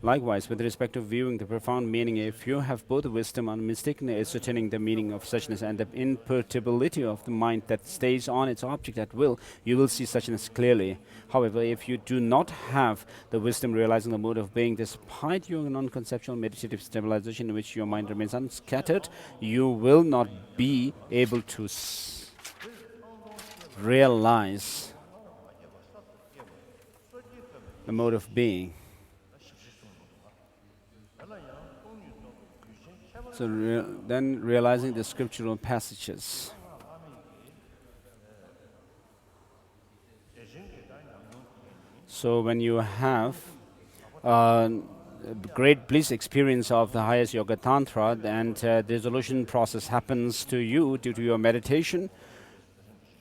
Likewise, with respect to viewing the profound meaning, if you have both wisdom and mistakenly ascertaining the meaning of suchness and the imperturbability of the mind that stays on its object at will, you will see suchness clearly. However, if you do not have the wisdom realizing the mode of being, despite your non-conceptual meditative stabilization in which your mind remains unscattered, you will not be able to realize the mode of being. So then realizing the scriptural passages. So when you have great bliss experience of the highest yoga tantra, and the dissolution process happens to you due to your meditation,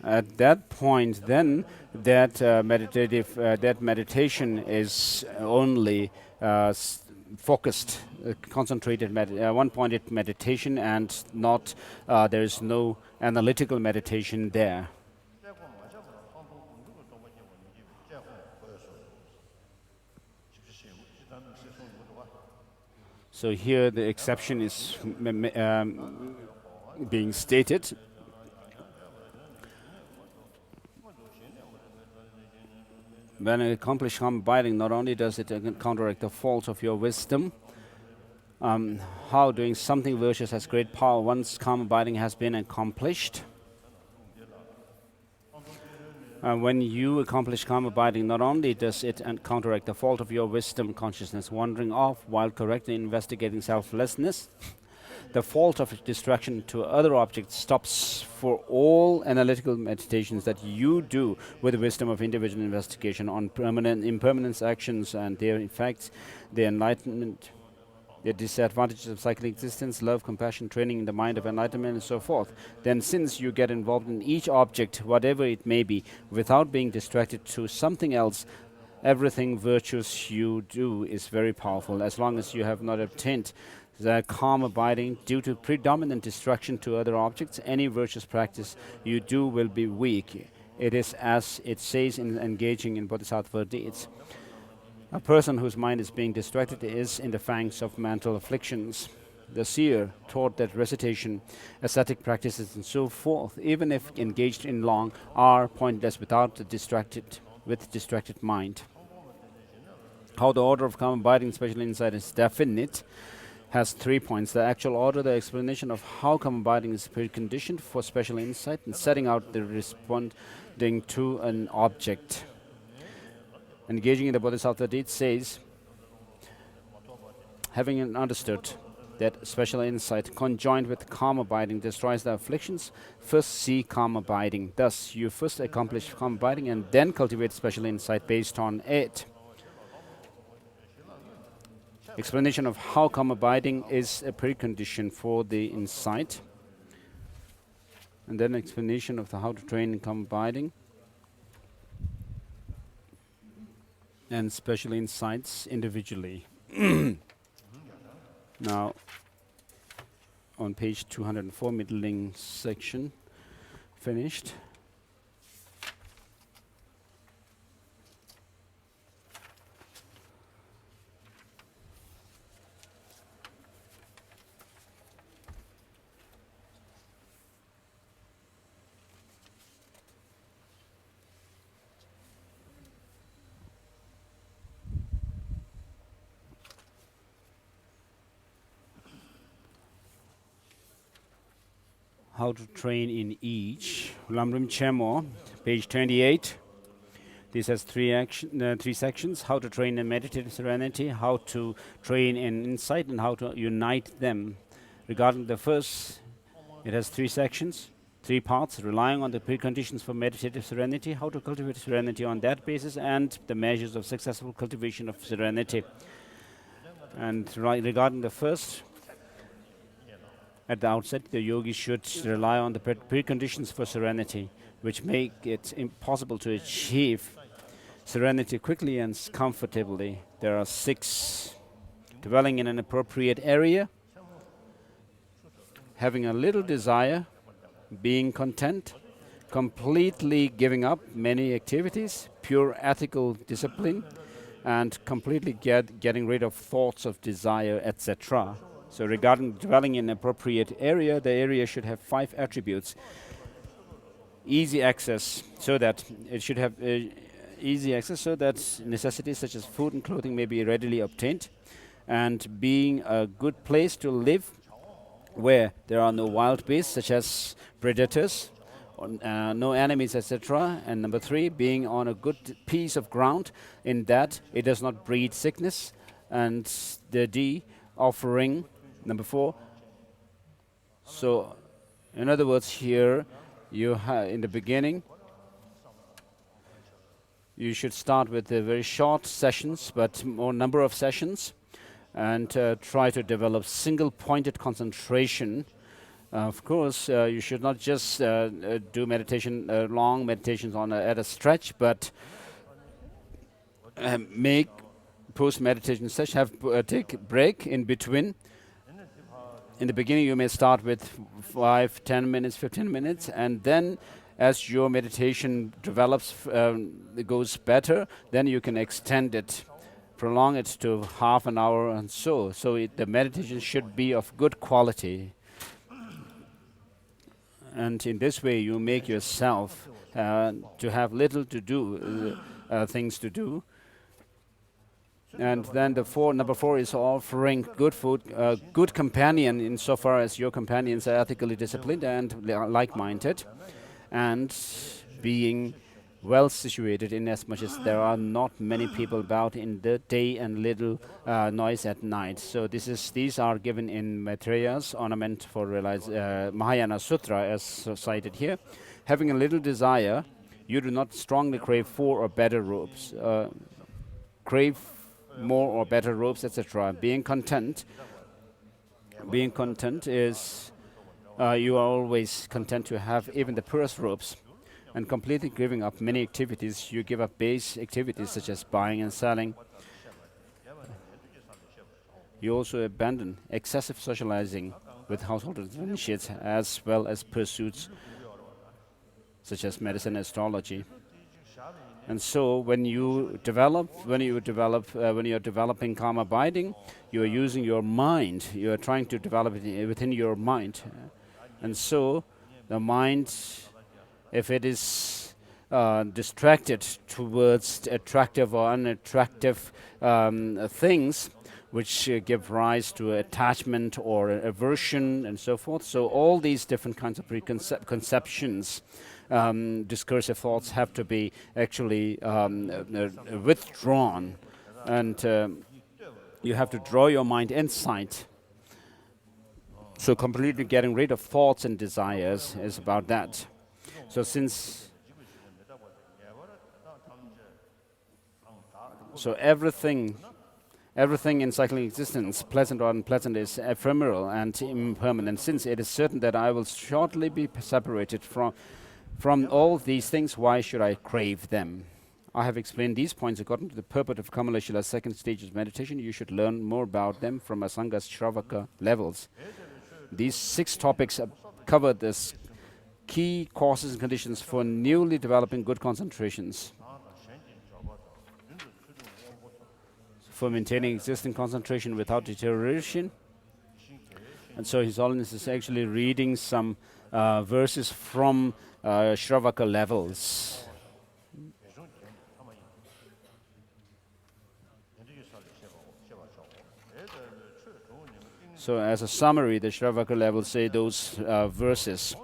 at that point then that meditation is only focused, concentrated, one-pointed meditation, and not there is no analytical meditation there. So here the exception is being stated. When you accomplish calm abiding, not only does it counteract the faults of your wisdom, how doing something virtuous has great power once calm abiding has been accomplished. When you accomplish calm abiding, not only does it counteract the fault of your wisdom consciousness wandering off while correctly investigating selflessness, the fault of distraction to other objects stops for all analytical meditations that you do with the wisdom of individual investigation on impermanence actions and their effects, their enlightenment, the disadvantages of cyclic existence, love, compassion, training in the mind of enlightenment, and so forth. Then since you get involved in each object, whatever it may be, without being distracted to something else, everything virtuous you do is very powerful. As long as you have not obtained the calm abiding due to predominant distraction to other objects, any virtuous practice you do will be weak. It is as it says in engaging in bodhisattva deeds. A person whose mind is being distracted is in the fangs of mental afflictions. The seer taught that recitation, ascetic practices, and so forth, even if engaged in long, are pointless without the distracted mind. How the order of calm abiding, special insight, is definite has 3 points: the actual order, the explanation of how calm abiding is preconditioned for special insight, and setting out the responding to an object. Engaging in the bodhisattva deed says, having understood that special insight conjoined with calm abiding destroys the afflictions, first see calm abiding. Thus, you first accomplish calm abiding and then cultivate special insight based on it. Explanation of how calm abiding is a precondition for the insight, and then explanation of how to train in calm abiding and special insights individually. Now, on page 204, middling section, finished. How to train in each. Lamrim Chemo, page 28. This has three sections: how to train in meditative serenity, how to train in insight, and how to unite them. Regarding the first, it has 3 sections, 3 parts: relying on the preconditions for meditative serenity, how to cultivate serenity on that basis, and the measures of successful cultivation of serenity. And regarding the first, at the outset, the yogi should rely on the preconditions for serenity, which make it impossible to achieve serenity quickly and comfortably. There are 6: dwelling in an appropriate area, having a little desire, being content, completely giving up many activities, pure ethical discipline, and completely getting rid of thoughts of desire, etc. So regarding dwelling in appropriate area, the area should have 5 attributes. Easy access, so that it should have easy access, so that necessities such as food and clothing may be readily obtained, and being a good place to live where there are no wild beasts such as predators, no enemies, etc. And number 3, being on a good piece of ground in that it does not breed sickness. And the D, offering, number 4. So, in other words, here you in the beginning, you should start with the very short sessions, but more number of sessions, and try to develop single-pointed concentration. Of course, you should not just do meditation, long meditations at a stretch, but make post-meditation session, take a break in between. In the beginning, you may start with 5, 10 minutes, 15 minutes, and then as your meditation develops, it goes better, then you can extend it, prolong it to half an hour and so. So the meditation should be of good quality. And in this way, you make yourself to have little to do, things to do. And then number 4 is offering good food, good companion insofar as your companions are ethically disciplined and like-minded, and being well situated in as much as there are not many people about in the day and little noise at night. So these are given in Maitreya's ornament for Mahayana Sutra as cited here. Having a little desire, you do not strongly crave 4 or better robes, crave more or better robes, etc. Being content is you are always content to have even the poorest robes, and completely giving up many activities. You give up base activities such as buying and selling. You also abandon excessive socializing with household initiates, as well as pursuits such as medicine, astrology. And so when you are developing calm abiding, you are using your mind. You are trying to develop it within your mind. And so the mind, if it is distracted towards attractive or unattractive things, which give rise to attachment or aversion and so forth. So all these different kinds of preconceptions, discursive thoughts have to be actually withdrawn, and you have to draw your mind inside. So completely getting rid of thoughts and desires is about that. So everything in cycling existence, pleasant or unpleasant, is ephemeral and impermanent. Since it is certain that I will shortly be separated from all these things, why should I crave them? I have explained these points according to the purport of Kamala Shila's second stage of meditation. You should learn more about them from Asanga's Shravaka levels. These 6 topics cover the key causes and conditions for newly developing good concentrations, for maintaining existing concentration without deterioration. And so His Holiness is actually reading some verses from Shravaka levels. So as a summary, the Shravaka levels say those verses.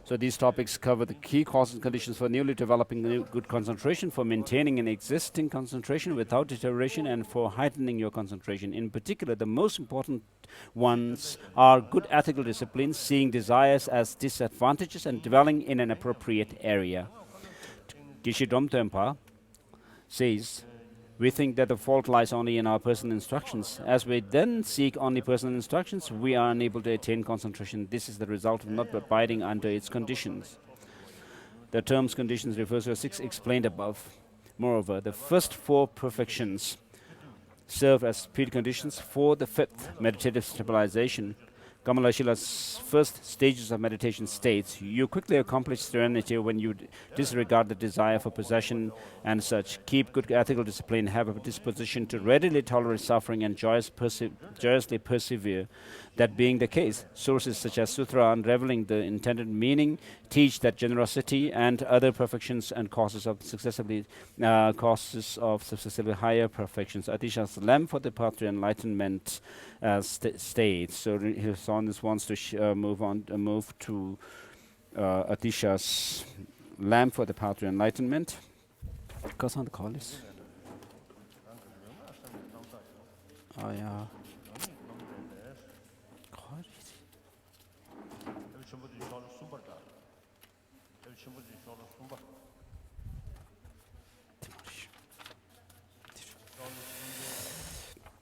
So these topics cover the key causes and conditions for newly developing good concentration, for maintaining an existing concentration without deterioration, and for heightening your concentration. In particular, the most important ones are good ethical disciplines, seeing desires as disadvantages, and dwelling in an appropriate area. Geshe Domtempa says, we think that the fault lies only in our personal instructions. As we then seek only personal instructions, we are unable to attain concentration. This is the result of not abiding under its conditions. The terms conditions refers to 6 explained above. Moreover, the first 4 perfections serve as preconditions for the 5th, meditative stabilization. Kamalashila's first stages of meditation states, you quickly accomplish serenity when you disregard the desire for possession and such. Keep good ethical discipline, have a disposition to readily tolerate suffering and joyously persevere. That being the case, sources such as Sutra unraveling the intended meaning teach that generosity and other perfections and causes of successively higher perfections. Atisha's lamp for the path to enlightenment states. So his honest wants to move to Atisha's lamp for the path to enlightenment. Kas on the call is? Oh yeah.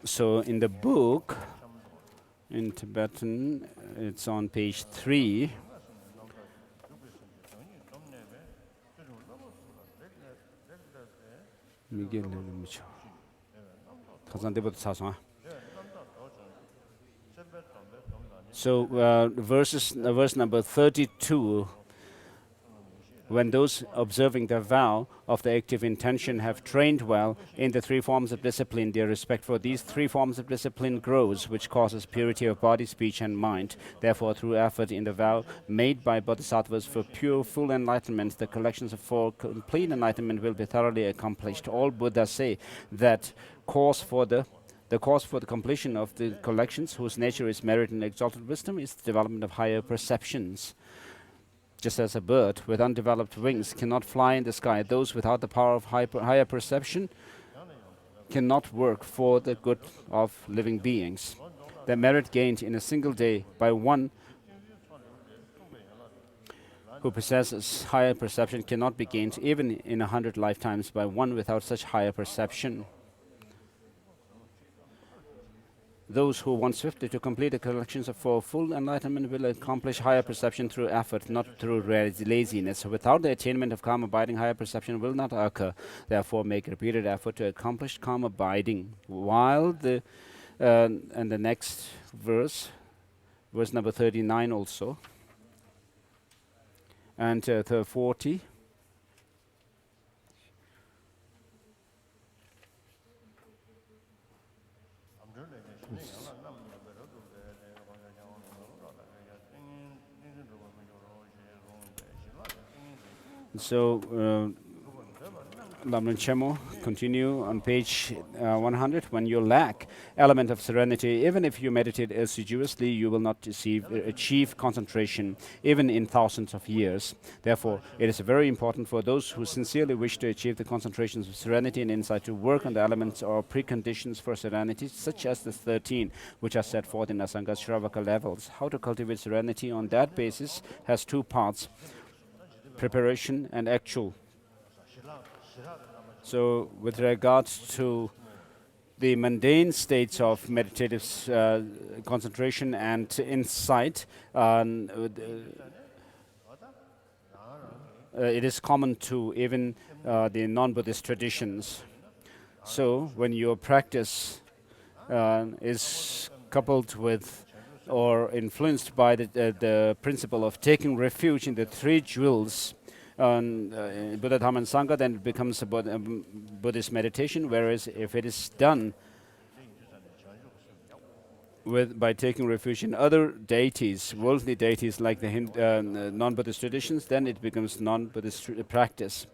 So in the book, in Tibetan, it's on page 3. So verse number 32. When those observing the vow of the active intention have trained well in the three forms of discipline, their respect for these three forms of discipline grows, which causes purity of body, speech, and mind. Therefore, through effort in the vow made by bodhisattvas for pure, full enlightenment, the collections for complete enlightenment will be thoroughly accomplished. All Buddhas say that cause for the completion of the collections, whose nature is merit and exalted wisdom, is the development of higher perceptions. Just as a bird with undeveloped wings cannot fly in the sky, those without the power of higher perception cannot work for the good of living beings. The merit gained in a single day by one who possesses higher perception cannot be gained even in 100 lifetimes by one without such higher perception. Those who want swiftly to complete the collections for full enlightenment will accomplish higher perception through effort, not through laziness. Without the attainment of calm abiding, higher perception will not occur. Therefore, make repeated effort to accomplish calm abiding. While and the next verse number 39 also, and 40. So, Lamrim Chemo, continue on page 100. When you lack element of serenity, even if you meditate assiduously, you will not achieve concentration, even in thousands of years. Therefore, it is very important for those who sincerely wish to achieve the concentrations of serenity and insight to work on the elements or preconditions for serenity, such as the 13, which are set forth in Asanga's Shravaka levels. How to cultivate serenity on that basis has two parts: preparation and actual. So, with regards to the mundane states of meditative concentration and insight, it is common to even the non-Buddhist traditions. So, when your practice is coupled with or influenced by the principle of taking refuge in the three jewels, Buddha, Dhamma, and Sangha, then it becomes a Buddhist meditation. Whereas if it is done by taking refuge in other deities, worldly deities like the non-Buddhist traditions, then it becomes non-Buddhist practice.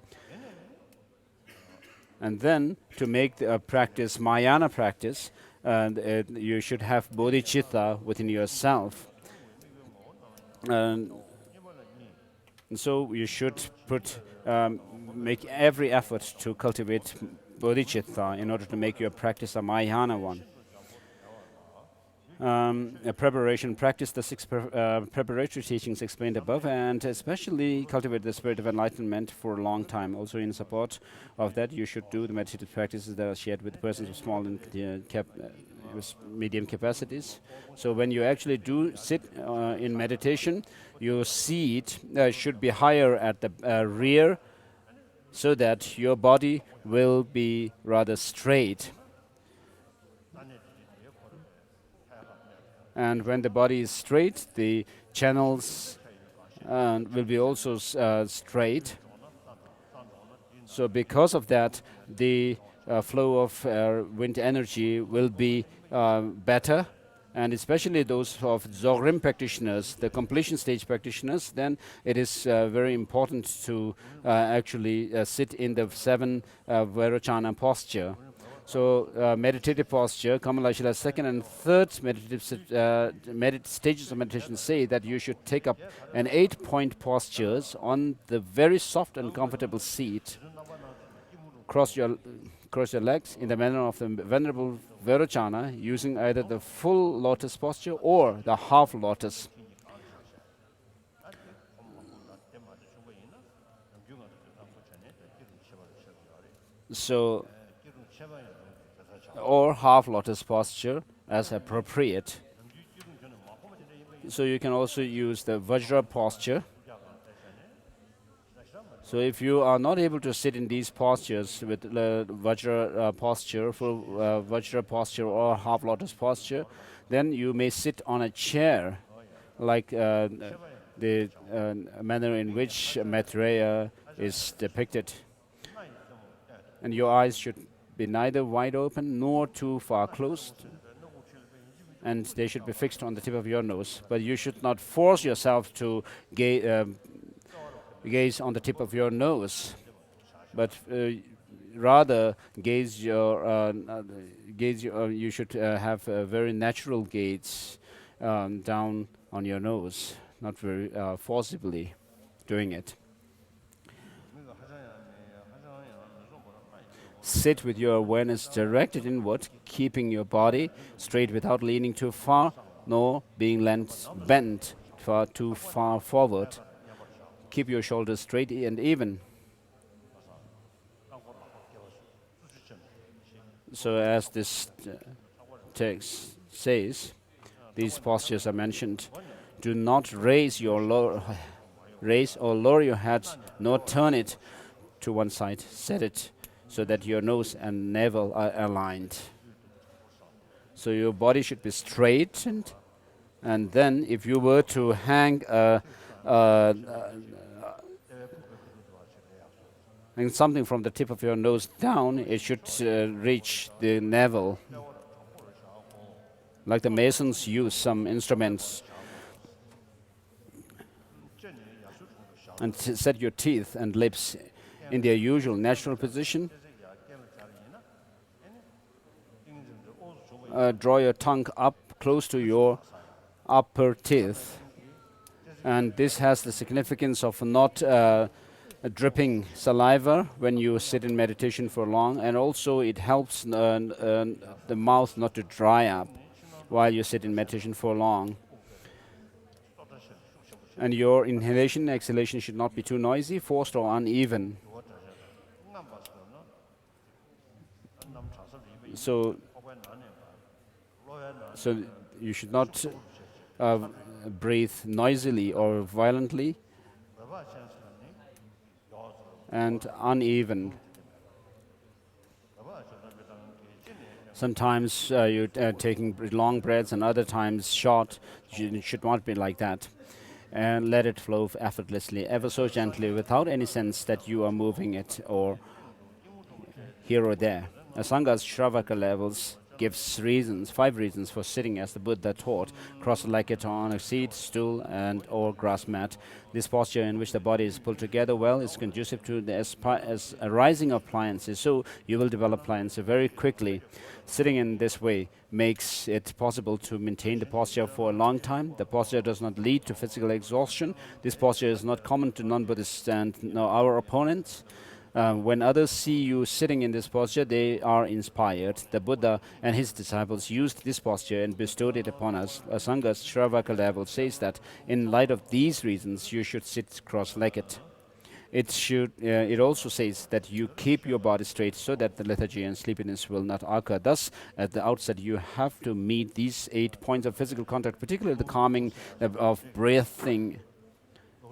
And then to make the practice Mahayana practice, you should have bodhicitta within yourself. And so you should make every effort to cultivate bodhicitta in order to make your practice a Mahayana one. Practice the six preparatory teachings explained above, and especially cultivate the spirit of enlightenment for a long time. Also, in support of that, you should do the meditative practices that are shared with persons of small and medium capacities. So when you actually do sit in meditation, your seat should be higher at the rear, so that your body will be rather straight. And when the body is straight, the channels will be also straight. So because of that, the flow of wind energy will be better, and especially those of Dzogchen practitioners, the completion stage practitioners, then it is very important to actually sit in the 7 Vairocana posture. So meditative posture, Kamalachila's second and third meditative stages of meditation say that you should take up an 8-point postures on the very soft and comfortable seat. Cross your legs in the manner of the Venerable Vairocana, using either the full lotus posture or the half lotus. So, or half lotus posture as appropriate. So you can also use the Vajra posture. So if you are not able to sit in these postures with Vajra posture, full Vajra posture or half lotus posture, then you may sit on a chair, like the manner in which Maitreya is depicted. And your eyes should be neither wide open nor too far closed, and they should be fixed on the tip of your nose. But you should not force yourself to gaze on the tip of your nose, but rather gaze you should have a very natural gaze down on your nose, not very forcibly doing it. Sit with your awareness directed inward, keeping your body straight without leaning too far, nor being bent too far forward. Keep your shoulders straight and even. So as this text says, these postures are mentioned. Do not raise or lower your head, nor turn it to one side. Set it so that your nose and navel are aligned. So your body should be straightened, and then if you were to hang something from the tip of your nose down, it should reach the navel. Like the masons use some instruments. And set your teeth and lips in their usual natural position. Draw your tongue up close to your upper teeth. And this has the significance of not dripping saliva when you sit in meditation for long, and also it helps the mouth not to dry up while you sit in meditation for long. And your inhalation and exhalation should not be too noisy, forced, or uneven. So you should not breathe noisily or violently and uneven. Sometimes you're taking long breaths and other times short. It should not be like that. And let it flow effortlessly, ever so gently, without any sense that you are moving it or here or there. Asanga's Shravaka levels gives 5 reasons for sitting as the Buddha taught, cross-legged on a seat, stool, and or grass mat. This posture in which the body is pulled together well is conducive to the arising of pliancy, so you will develop pliancy very quickly. Sitting in this way makes it possible to maintain the posture for a long time. The posture does not lead to physical exhaustion. This posture is not common to non-Buddhists and our opponents. When others see you sitting in this posture, they are inspired. The Buddha and his disciples used this posture and bestowed it upon us. Asanga's Shravaka level says that in light of these reasons, you should sit cross-legged. It also says that you keep your body straight so that the lethargy and sleepiness will not occur. Thus, at the outset, you have to meet these 8 points of physical contact, particularly the calming of breathing,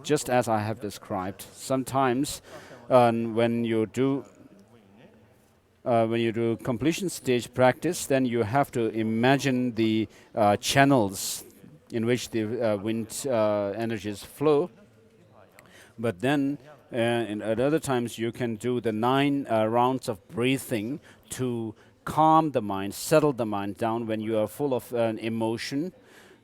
just as I have described. Sometimes when you do when you do completion stage practice, then you have to imagine the channels in which the wind energies flow. But then at other times you can do the 9 rounds of breathing to calm the mind, settle the mind down when you are full of emotion,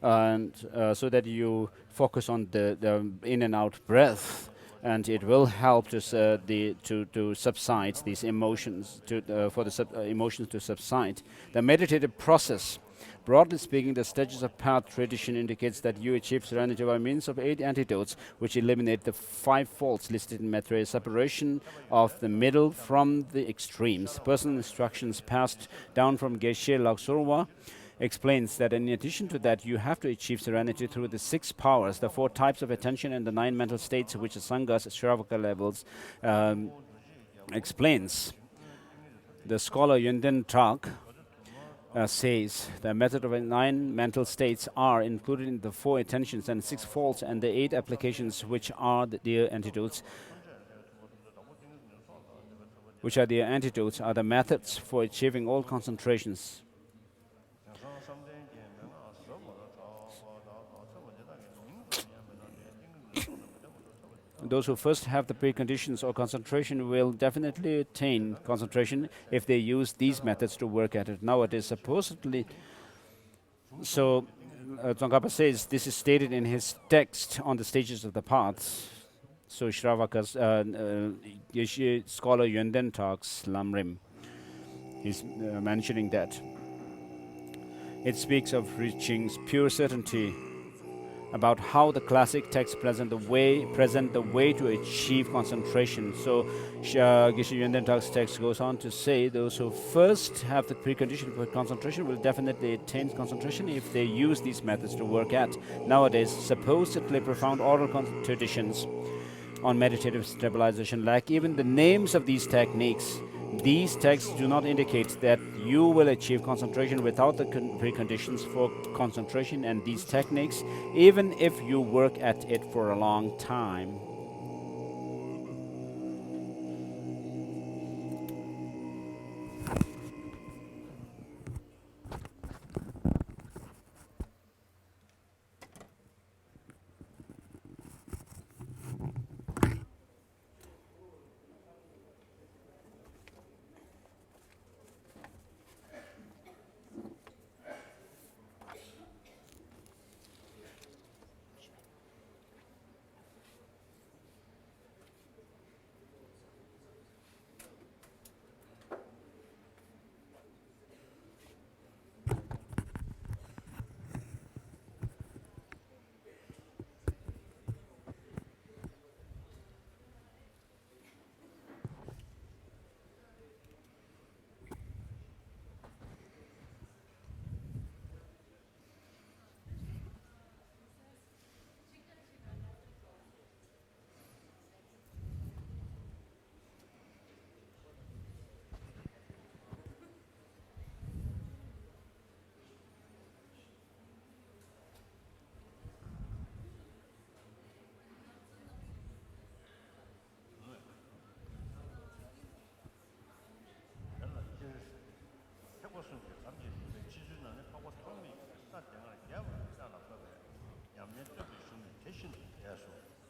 and so that you focus on the in and out breath, and it will help to to subside these emotions, for the emotions to subside. The meditative process. Broadly speaking, the stages of path tradition indicates that you achieve serenity by means of 8 antidotes, which eliminate the 5 faults listed in Maitreya: separation of the middle from the extremes. Personal instructions passed down from Geshe Laksorwa explains that in addition to that, you have to achieve serenity through the 6 powers, the 4 types of attention, and the 9 mental states, which the Sanghas, Shravaka levels, explains. The scholar Yenden Tak says the method of 9 mental states are included in the 4 attentions and 6 faults and the 8 applications, which are the antidotes. Which are the antidotes, are the methods for achieving all concentrations. Those who first have the preconditions or concentration will definitely attain concentration if they use these methods to work at it. Nowadays, supposedly, so Tsongkhapa says this is stated in his text on the stages of the paths. So Shravaka's Geshe scholar Yenden talks Lamrim. He's mentioning that. It speaks of reaching pure certainty about how the classic texts present the way to achieve concentration. So Geshe Yenden Talk's text goes on to say those who first have the precondition for concentration will definitely attain concentration if they use these methods to work at. Nowadays, supposedly profound oral traditions on meditative stabilization lack even the names of these techniques. These texts do not indicate that you will achieve concentration without the preconditions for concentration and these techniques, even if you work at it for a long time.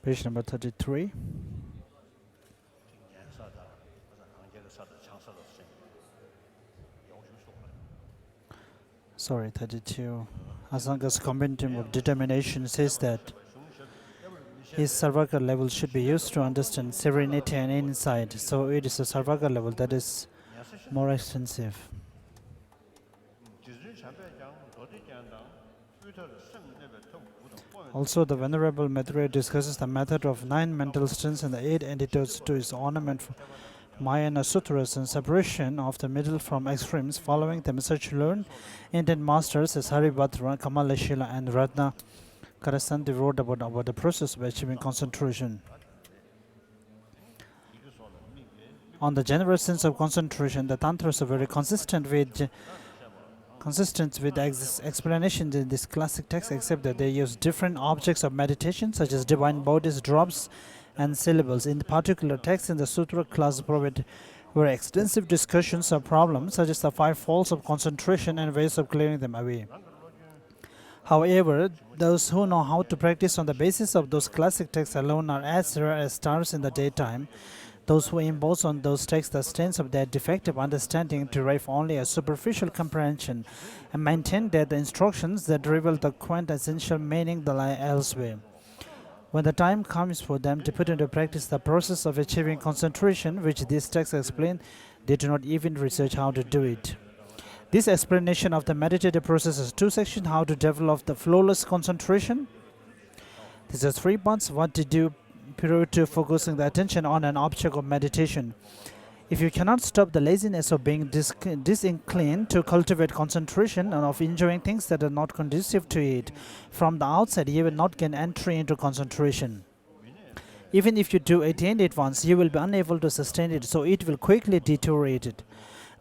Page number 33. Sorry, 32. Asanga's compendium of determination says that his sarvaka level should be used to understand serenity and insight, so it is a sarvaka level that is more extensive. Also, the Venerable Maitreya discusses the method of 9 mental states and the 8 antidotes to its ornament from Mahayana Sutras and separation of the middle from extremes, following the message learned Indian masters as Haribhadra, Kamalashila, and Ratna Karasanti wrote about the process of achieving concentration. On the general sense of concentration, the Tantras are very consistent with explanations in this classic text, except that they use different objects of meditation, such as divine bodies, drops, and syllables. In the particular text in the sutra class provide where extensive discussions of problems such as the 5 faults of concentration and ways of clearing them away. However, those who know how to practice on the basis of those classic texts alone are as rare as stars in the daytime. Those who impose on those texts the stains of their defective understanding derive only a superficial comprehension and maintain that the instructions that reveal the quintessential meaning lie elsewhere. When the time comes for them to put into practice the process of achieving concentration, which these texts explain, they do not even research how to do it. This explanation of the meditative process has 2 sections: how to develop the flawless concentration. These are 3 parts: what to do prior to focusing the attention on an object of meditation. If you cannot stop the laziness of being disinclined to cultivate concentration and of enjoying things that are not conducive to it, from the outside you will not gain entry into concentration. Even if you do attain it once, you will be unable to sustain it, so it will quickly deteriorate it.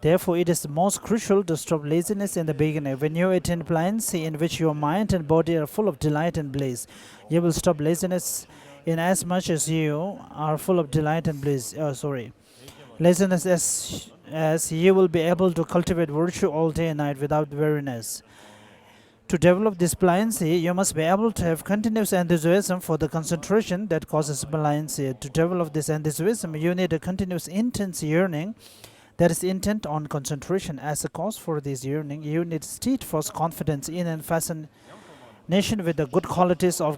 Therefore, it is most crucial to stop laziness in the beginning. When you attain pliancy in which your mind and body are full of delight and bliss, you will stop laziness in as much as you are full of delight and bliss. Laziness as you will be able to cultivate virtue all day and night without weariness. To develop this pliancy, you must be able to have continuous enthusiasm for the concentration that causes pliancy. To develop this enthusiasm, you need a continuous intense yearning that is intent on concentration. As a cause for this yearning, you need steadfast confidence in and fascination with the good qualities of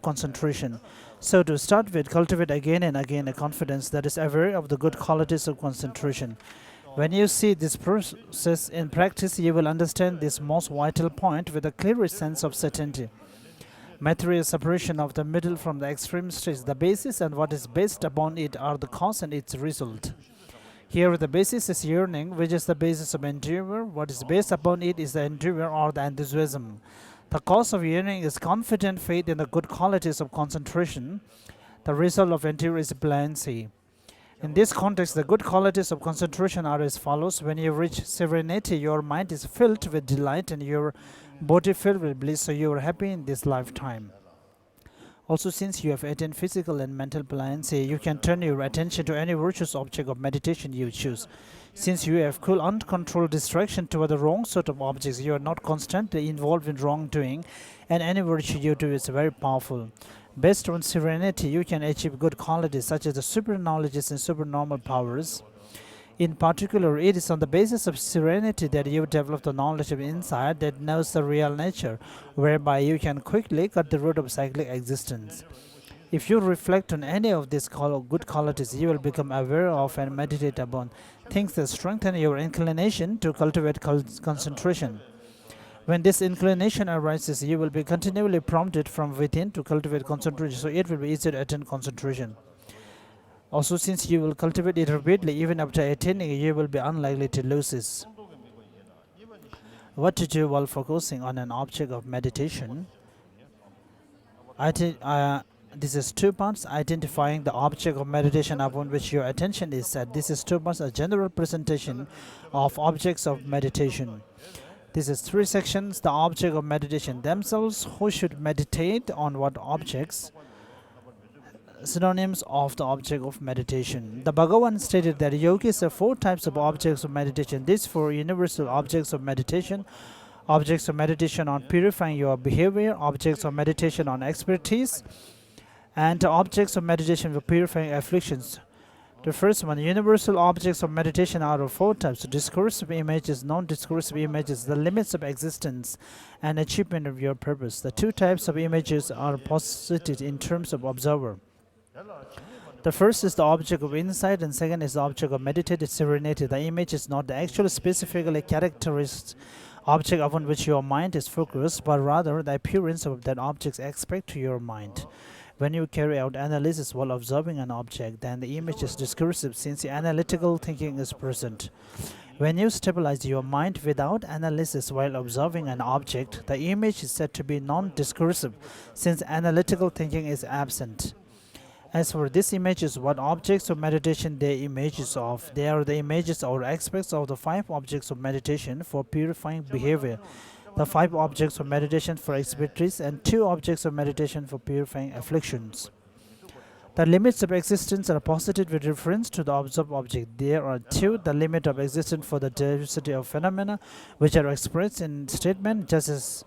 concentration. So to start with, cultivate again and again a confidence that is aware of the good qualities of concentration. When you see this process in practice, you will understand this most vital point with a clearer sense of certainty. Material separation of the middle from the extreme is the basis, and what is based upon it are the cause and its result. Here the basis is yearning, which is the basis of endeavor. What is based upon it is the endeavor or the enthusiasm. The cause of yearning is confident faith in the good qualities of concentration. The result of endeavor is pliancy. In this context, the good qualities of concentration are as follows. When you reach serenity, your mind is filled with delight and your body filled with bliss, so you are happy in this lifetime. Also, since you have attained physical and mental pliancy, you can turn your attention to any virtuous object of meditation you choose. Since you have cool, uncontrolled distraction toward the wrong sort of objects, you are not constantly involved in wrongdoing, and any virtue you do is very powerful. Based on serenity, you can achieve good qualities such as the super knowledges and supernormal powers. In particular, it is on the basis of serenity that you develop the knowledge of insight that knows the real nature, whereby you can quickly cut the root of cyclic existence. If you reflect on any of these good qualities, you will become aware of and meditate upon things that strengthen your inclination to cultivate concentration. When this inclination arises, you will be continually prompted from within to cultivate concentration, so it will be easy to attain concentration. Also, since you will cultivate it repeatedly, even after attaining it, you will be unlikely to lose it. What to do while focusing on an object of meditation? This is 2 parts: identifying the object of meditation upon which your attention is set. This is 2 parts: a general presentation of objects of meditation. This is 3 sections: the object of meditation themselves, who should meditate on what objects, synonyms of the object of meditation. The Bhagavan stated that yogis have 4 types of objects of meditation. These 4 universal objects of meditation: objects of meditation on purifying your behavior, objects of meditation on expertise, and objects of meditation for purifying afflictions. The first one, universal objects of meditation, are of 4 types: discursive images, non-discursive images, the limits of existence, and achievement of your purpose. The 2 types of images are posited in terms of observer. The first is the object of insight, and second is the object of meditative serenity. The image is not the actual specifically characteristic object upon which your mind is focused, but rather the appearance of that object's aspect to your mind. When you carry out analysis while observing an object, then the image is discursive, since the analytical thinking is present. When you stabilize your mind without analysis while observing an object, the image is said to be non-discursive, since analytical thinking is absent. As for these images, what objects of meditation they images of? They are the images or aspects of the 5 objects of meditation for purifying behavior, the 5 objects of meditation for expertise, and 2 objects of meditation for purifying afflictions. The limits of existence are posited with reference to the observed object. There are two: the limit of existence for the diversity of phenomena which are expressed in statement, just as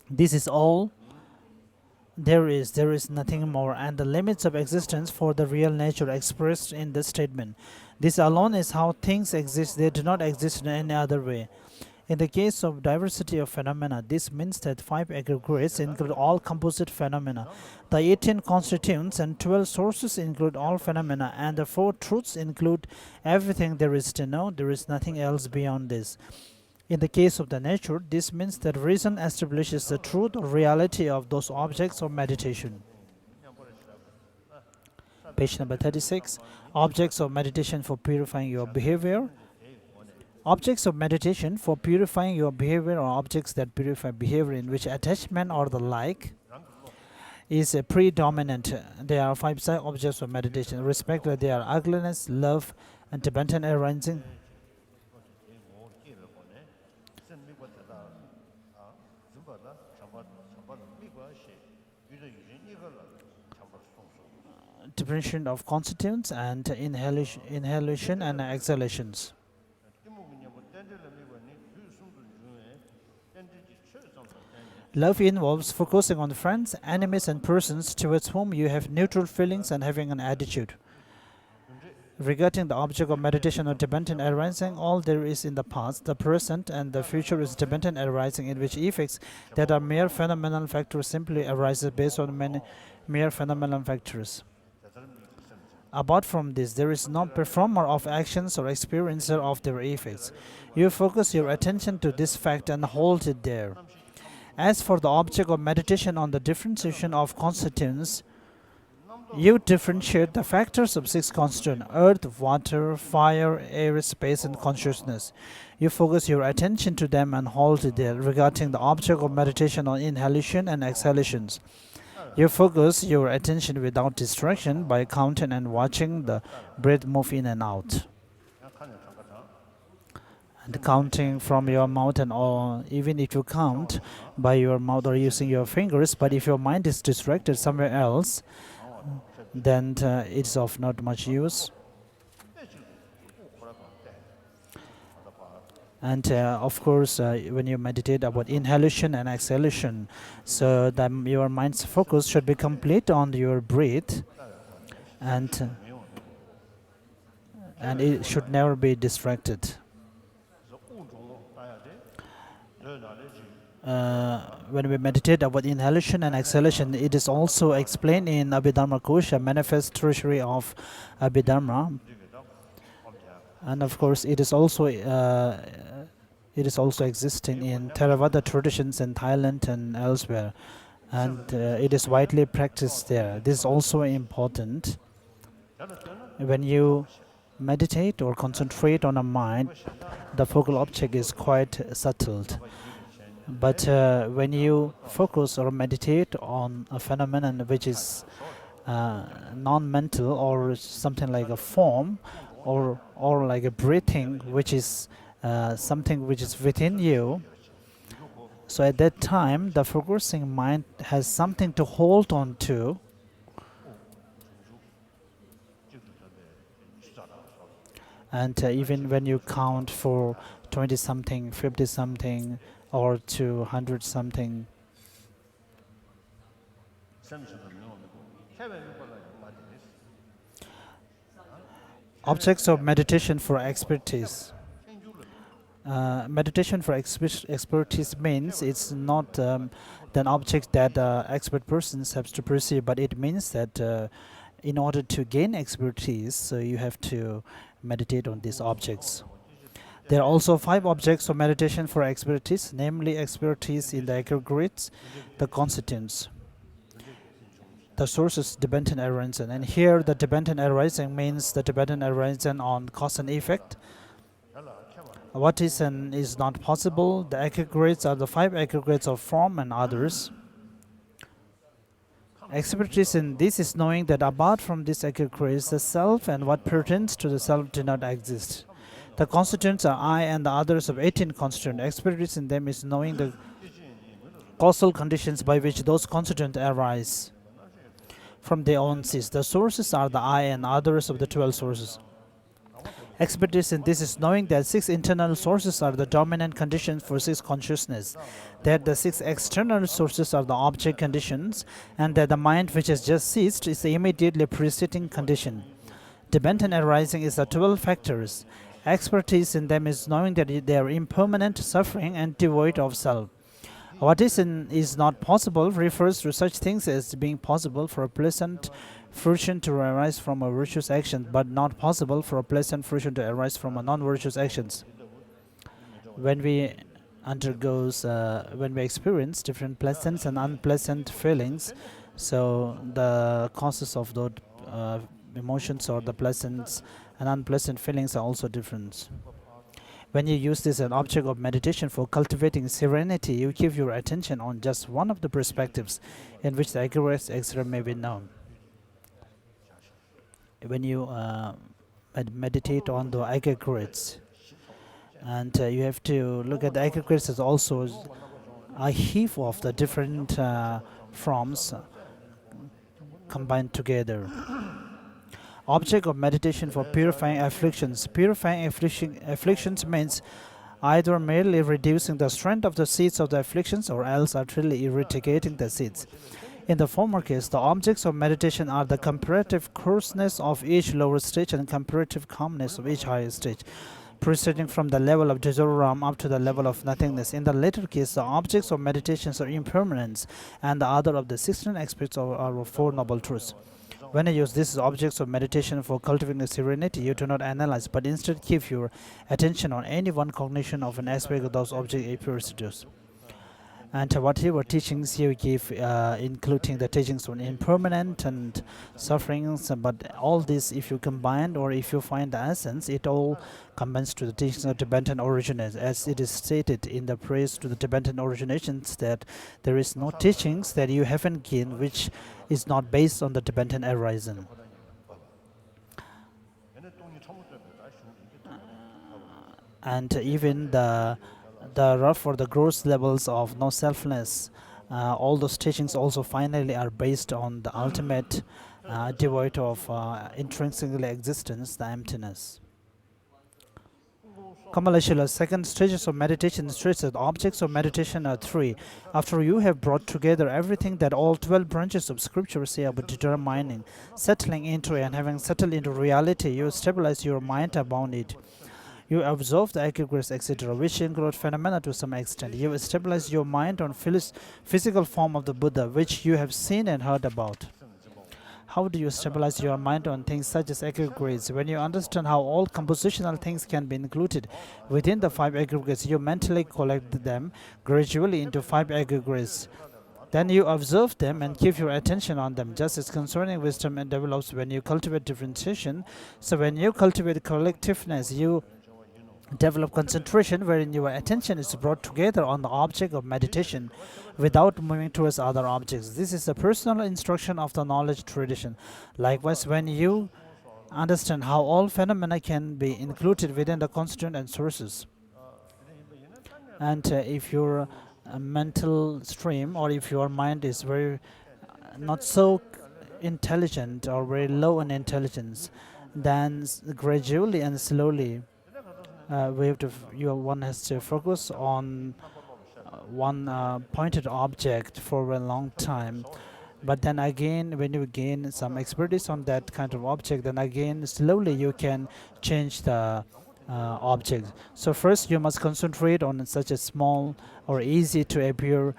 this is all there is nothing more, and the limits of existence for the real nature expressed in the statement. This alone is how things exist, they do not exist in any other way. In the case of diversity of phenomena, this means that 5 aggregates include all composite phenomena, the 18 constituents and 12 sources include all phenomena, and the 4 truths include everything there is to know. There is nothing else beyond this. In the case of the nature, this means that reason establishes the truth or reality of those objects of meditation. Page number 36. Objects of meditation for purifying your behavior. Objects of meditation for purifying your behavior are objects that purify behavior in which attachment or the like is predominant. There are 5 objects of meditation. Respectively, they are ugliness, love, and Tibetan arising. Differentiation of constituents and inhalation and exhalations. Love involves focusing on friends, enemies, and persons towards whom you have neutral feelings and having an attitude. Regarding the object of meditation or Tibetan arising, all there is in the past, the present, and the future is Tibetan arising, in which effects that are mere phenomenal factors simply arises based on many mere phenomenal factors. Apart from this, there is no performer of actions or experiencer of their effects. You focus your attention to this fact and hold it there. As for the object of meditation on the differentiation of constituents, you differentiate the factors of 6 constituents: earth, water, fire, air, space, and consciousness. You focus your attention to them and hold it there. Regarding the object of meditation on inhalation and exhalations, you focus your attention without distraction by counting and watching the breath move in and out. And counting from your mouth, and all, even if you count by your mouth or using your fingers, but if your mind is distracted somewhere else, then it's of not much use. And of course, when you meditate about inhalation and exhalation, so that your mind's focus should be complete on your breath, and it should never be distracted. When we meditate about inhalation and exhalation, it is also explained in Abhidharma Kosha, Manifest Treasury of Abhidharma, and of course it is also existing in Theravada traditions in Thailand and elsewhere, and it is widely practiced there. This is also important. When you meditate or concentrate on a mind, the focal object is quite subtle. But when you focus or meditate on a phenomenon which is non-mental, or something like a form, or like a breathing, which is something which is within you, so at that time the focusing mind has something to hold on to. And even when you count for 20 something, 50 something, or 200 something, objects of meditation for expertise. Meditation for expertise means it's not an object that expert persons have to perceive, but it means that in order to gain expertise, so you have to meditate on these objects. There are also 5 objects of meditation for expertise, namely expertise in the aggregates, the constituents, the sources, Tibetan arising. And here the Tibetan arising means the Tibetan arising on cause and effect. What is and is not possible. The aggregates are the 5 aggregates of form and others. Expertise in this is knowing that apart from this aggregates, the self and what pertains to the self do not exist. The constituents are I and the others of 18 constituents. Expertise in them is knowing the causal conditions by which those constituents arise. from their own seeds. The sources are the I and others of the 12 sources. Expertise in this is knowing that 6 internal sources are the dominant conditions for 6 consciousness, that the 6 external sources are the object conditions, and that the mind which has just ceased is the immediately preceding condition. Dependent arising is the 12 factors. Expertise in them is knowing that they are impermanent, suffering, and devoid of self. What is not possible refers to such things as being possible for a pleasant fruition to arise from a virtuous action, but not possible for a pleasant fruition to arise from a non-virtuous actions. When we experience different pleasant and unpleasant feelings, so the causes of those emotions or the pleasant and unpleasant feelings are also different. When you use this as an object of meditation for cultivating serenity, you keep your attention on just one of the perspectives in which the accurate extreme may be known. When you meditate on the aggregates, and you have to look at the aggregates as also a heap of the different forms combined together. Object of meditation for purifying afflictions. Purifying afflictions means either merely reducing the strength of the seeds of the afflictions or else utterly eradicating the seeds. In the former case, the objects of meditation are the comparative coarseness of each lower stage and comparative calmness of each higher stage, proceeding from the level of Jajoram up to the level of nothingness. In the latter case, the objects of meditations are impermanence, and the other of the 16 aspects are of 4 noble truths. When you use these objects of meditation for cultivating serenity, you do not analyze, but instead keep your attention on any one cognition of an aspect of those objects appears to us. And whatever teachings you give, including the teachings on impermanent and sufferings, but all this, if you combine or if you find the essence, it all combines to the teachings of Tibetan originations. As it is stated in the praise to the Tibetan originations, that there is no teachings that you haven't gained which is not based on the Tibetan horizon. And even the rough or the gross levels of no selfness, all those teachings also finally are based on the ultimate devoid of intrinsically existence, the emptiness. Kamalashila, second stages of meditation states that objects of meditation are 3. After you have brought together everything that all 12 branches of scripture say about determining, settling into and having settled into reality, you stabilize your mind upon it. You observe the aggregates, etc., which include phenomena to some extent. You stabilize your mind on physical form of the Buddha, which you have seen and heard about. How do you stabilize your mind on things such as aggregates? When you understand how all compositional things can be included within the 5 aggregates, you mentally collect them gradually into 5 aggregates. Then you observe them and keep your attention on them, just as concerning wisdom and develops when you cultivate differentiation. So when you cultivate collectiveness, you develop concentration, wherein your attention is brought together on the object of meditation without moving towards other objects. This is the personal instruction of the knowledge tradition. Likewise, when you understand how all phenomena can be included within the constituent and sources, and if your mental stream or if your mind is very not so intelligent or very low in intelligence, then gradually and slowly one has to focus on one pointed object for a long time. But then again, when you gain some expertise on that kind of object, then again slowly you can change the object. So first you must concentrate on such a small or easy to appear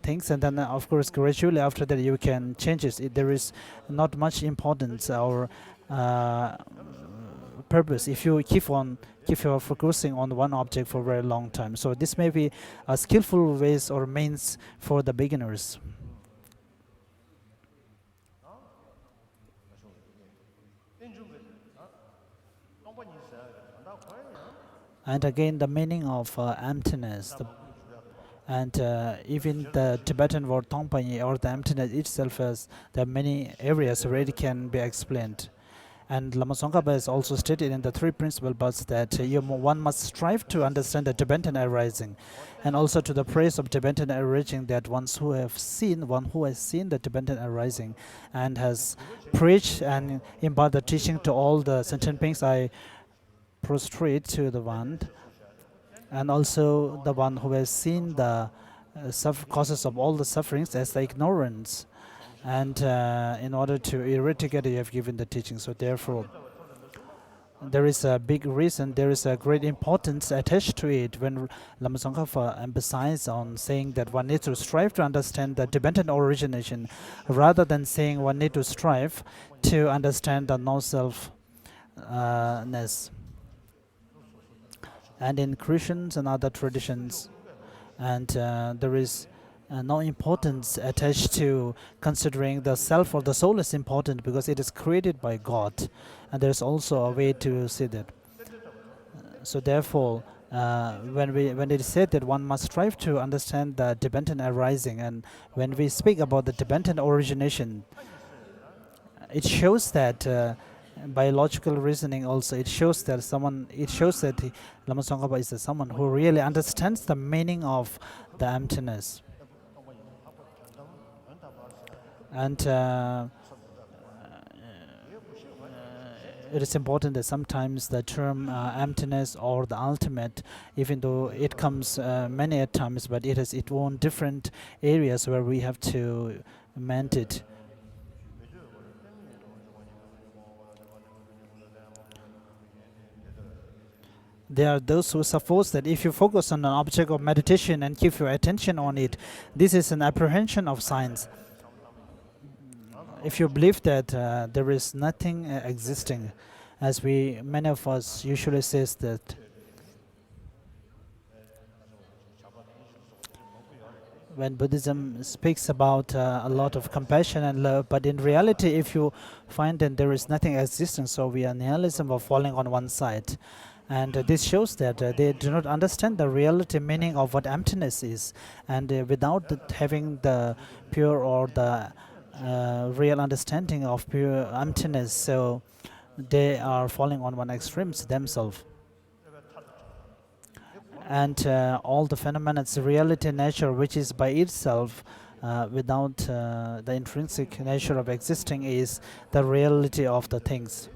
things, and then of course gradually after that you can change it. There is not much importance or purpose if you keep on focusing on one object for a very long time. So this may be a skillful ways or means for the beginners. And again, the meaning of emptiness, and even the Tibetan word Tongpanyi or the emptiness itself, has there are many areas where it can be explained. And Lama Tsongkhapa has also stated in the three principal buds that one must strive to understand the Tibetan arising, and also to the praise of Tibetan arising, that one who has seen the Tibetan arising and has preached and imparted the teaching to all the sentient beings. I prostrate to the one, and also the one who has seen the causes of all the sufferings as the ignorance, and in order to eradicate it, you have given the teaching. So therefore, there is a big reason, there is a great importance attached to it when Lama Tsongkhapa emphasized on saying that one needs to strive to understand the Tibetan origination, rather than saying one needs to strive to understand the no-selfness. And in Christians and other traditions, and there is no importance attached to considering the self or the soul is important, because it is created by God, and there's also a way to see that. So therefore, when it is said that one must strive to understand the Tibetan arising, and when we speak about the Tibetan origination, it shows that biological reasoning also, it shows that Lama Tsongkhapa is someone who really understands the meaning of the emptiness. And it is important that sometimes the term emptiness or the ultimate, even though it comes many at times, but it has its own different areas where we have to mend it. There are those who suppose that if you focus on an object of meditation and keep your attention on it, this is an apprehension of science. If you believe that there is nothing existing, as many of us usually says that when Buddhism speaks about a lot of compassion and love, but in reality, if you find that there is nothing existing, so we are nihilism or falling on one side. And this shows that they do not understand the reality meaning of what emptiness is, and without having the pure or the real understanding of pure emptiness, so they are falling on one extremes themselves. And all the phenomena, it's reality nature, which is by itself without the intrinsic nature of existing, is the reality of the things.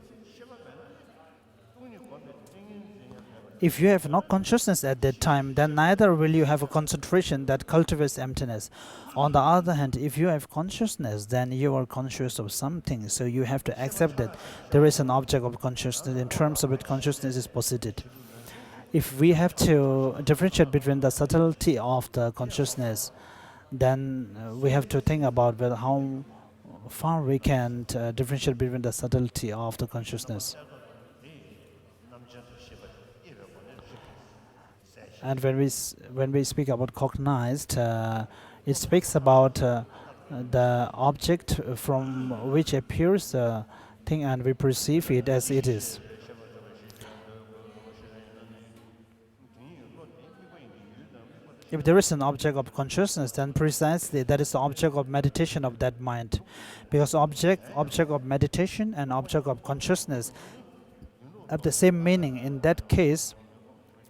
If you have no consciousness at that time, then neither will you have a concentration that cultivates emptiness. On the other hand, if you have consciousness, then you are conscious of something, so you have to accept that there is an object of consciousness in terms of which consciousness is posited. If we have to differentiate between the subtlety of the consciousness, then we have to think about how far we can differentiate between the subtlety of the consciousness. And when we speak about cognized, it speaks about the object from which appears the thing, and we perceive it as it is. If there is an object of consciousness, then precisely that is the object of meditation of that mind, because object of meditation and object of consciousness have the same meaning. In that case,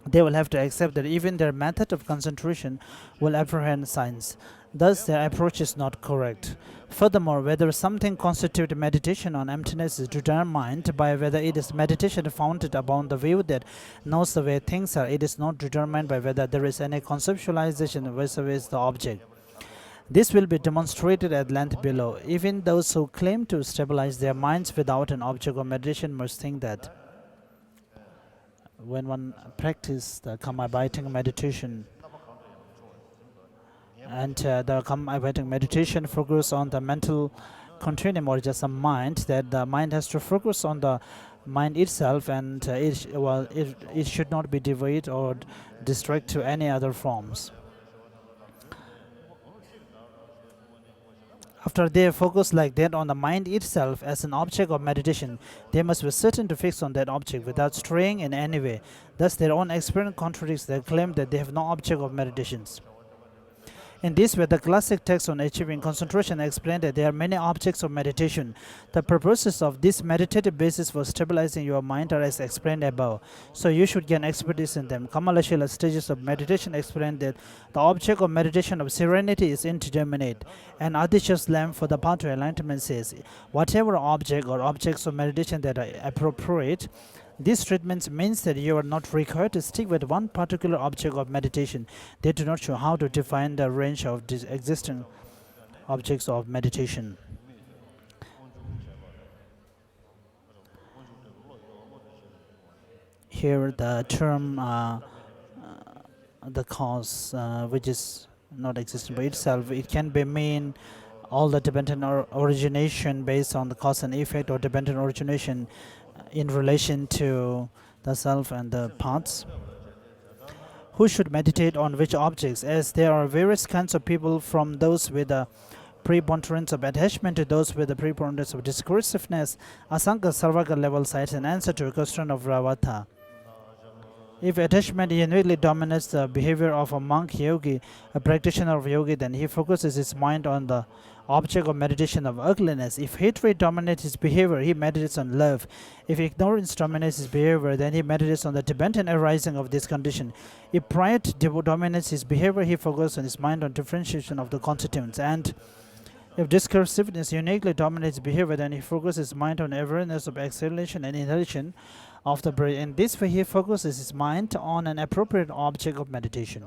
they will have to accept that even their method of concentration will apprehend science. Thus, their approach is not correct. Furthermore, whether something constitutes meditation on emptiness is determined by whether it is meditation founded upon the view that knows the way things are. It is not determined by whether there is any conceptualization vis-a-vis the object. This will be demonstrated at length below. Even those who claim to stabilize their minds without an object of meditation must think that when one practices the karma-abiding meditation, and the karma-abiding meditation focuses on the mental continuum or just a mind, that the mind has to focus on the mind itself, and it should not be devoid or distract to any other forms. After they focus like that on the mind itself as an object of meditation, they must be certain to fix on that object without straying in any way. Thus, their own experience contradicts their claim that they have no object of meditations. In this way, the classic text on achieving concentration explained that there are many objects of meditation. The purposes of this meditative basis for stabilizing your mind are as explained above. So you should gain expertise in them. Kamalashila's stages of meditation explained that the object of meditation of serenity is indeterminate. And Aditya's lamp for the path to enlightenment says, whatever object or objects of meditation that are appropriate, this treatment means that you are not required to stick with one particular object of meditation. They do not show how to define the range of existing objects of meditation. Here the term the cause, which is not existing by itself, it can be mean all the dependent origination based on the cause and effect, or dependent origination in relation to the self and the parts. Who should meditate on which objects? As there are various kinds of people, from those with a preponderance of attachment to those with a preponderance of discursiveness, Asanga Sarvaga level cites an answer to a question of Ravata. If attachment uniquely dominates the behavior of a monk yogi, a practitioner of yogi, then he focuses his mind on the object of meditation of ugliness. If hatred dominates his behavior, he meditates on love. If ignorance dominates his behavior, then he meditates on the dependent arising of this condition. If pride dominates his behavior, he focuses his mind on differentiation of the constituents. And if discursiveness uniquely dominates behavior, then he focuses his mind on awareness of exhalation and inhalation of the breath. In this way, he focuses his mind on an appropriate object of meditation.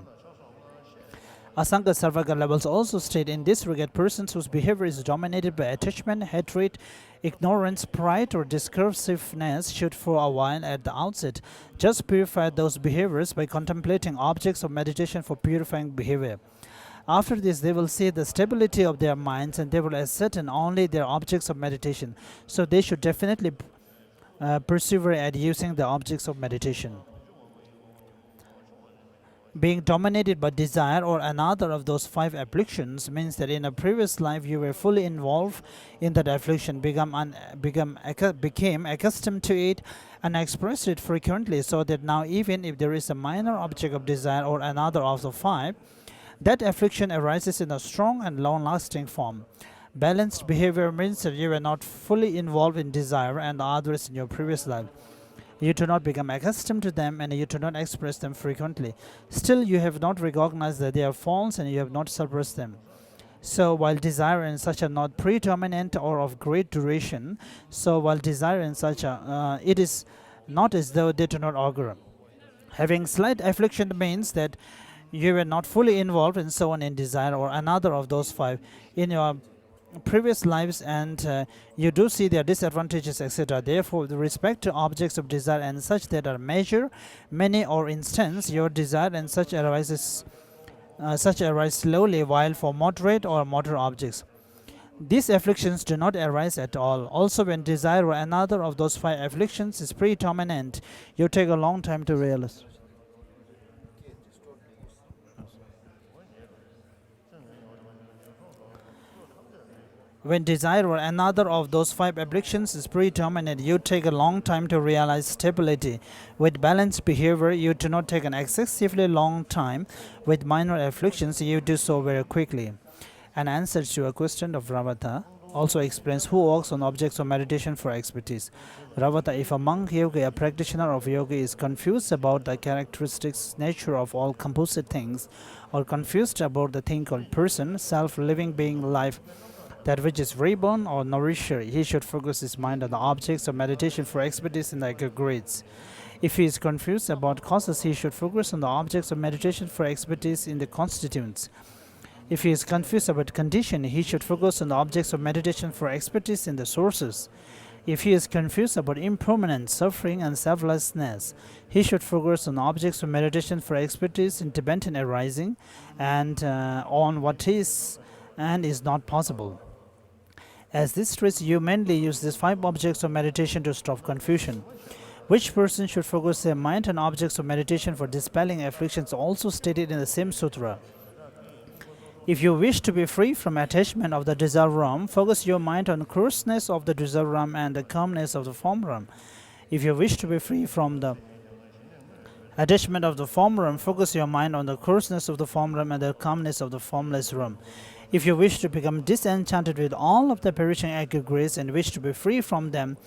Asanga Sarvaga levels also state in this regard, persons whose behavior is dominated by attachment, hatred, ignorance, pride, or discursiveness should for a while at the outset just purify those behaviors by contemplating objects of meditation for purifying behavior. After this, they will see the stability of their minds and they will ascertain only their objects of meditation. So they should definitely persevere at using the objects of meditation. Being dominated by desire or another of those 5 afflictions means that in a previous life you were fully involved in that affliction, became accustomed to it and expressed it frequently, so that now even if there is a minor object of desire or another of the 5, that affliction arises in a strong and long-lasting form. Balanced behavior means that you were not fully involved in desire and the others in your previous life. You do not become accustomed to them and you do not express them frequently. Still, you have not recognized that they are false and you have not suppressed them. So, while desire and such are not predominant or of great duration, it is not as though they do not occur. Having slight affliction means that you were not fully involved and so on in desire or another of those 5 in your previous lives, and you do see their disadvantages, etc. Therefore, with respect to objects of desire and such that are measure, many, or instance, your desire and such arise slowly, while for moderate or moderate objects, these afflictions do not arise at all. Also, when desire or another of those 5 afflictions is predominant, you take a long time to realize. When desire or another of those 5 afflictions is predominant, you take a long time to realize stability. With balanced behavior, you do not take an excessively long time. With minor afflictions, you do so very quickly. An answer to a question of Ravata also explains who works on objects of meditation for expertise. Ravata, if a monk yogi, a practitioner of yoga, is confused about the characteristics, nature of all composite things, or confused about the thing called person, self, living being, life, that which is reborn or nourisher, he should focus his mind on the objects of meditation for expertise in the aggregates. If he is confused about causes, he should focus on the objects of meditation for expertise in the constituents. If he is confused about condition, he should focus on the objects of meditation for expertise in the sources. If he is confused about impermanence, suffering, and selflessness, he should focus on objects of meditation for expertise in dependent arising and on what is and is not possible. As this stress, you mainly use these 5 objects of meditation to stop confusion. Which person should focus their mind on objects of meditation for dispelling afflictions, also stated in the same sutra. If you wish to be free from attachment of the desire realm, focus your mind on coarseness of the desire realm and the calmness of the form realm. If you wish to be free from the Attachment of the form room. Focus your mind on the coarseness of the form room and the calmness of the formless room. If you wish to become disenchanted with all of the perishing aggregates and wish to be free from them,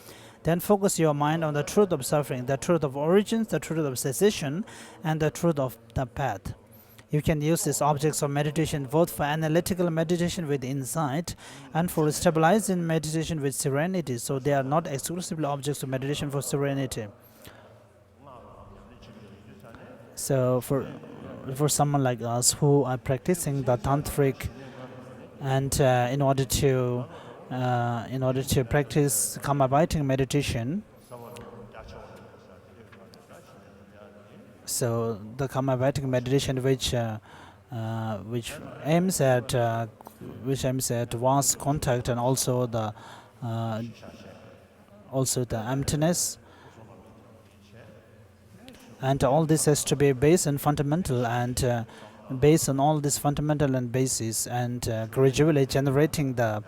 then focus your mind on the truth of suffering, the truth of origins, the truth of cessation, and the truth of the path. You can use these objects of meditation both for analytical meditation with insight and for stabilizing meditation with serenity. So they are not exclusively objects of meditation for serenity. So for someone like us who are practicing the tantric, and in order to practice karma biting meditation, so the karma biting meditation which aims at vast contact and also the emptiness, and all this has to be based and fundamental, and based on all this fundamental and basis, and gradually generating the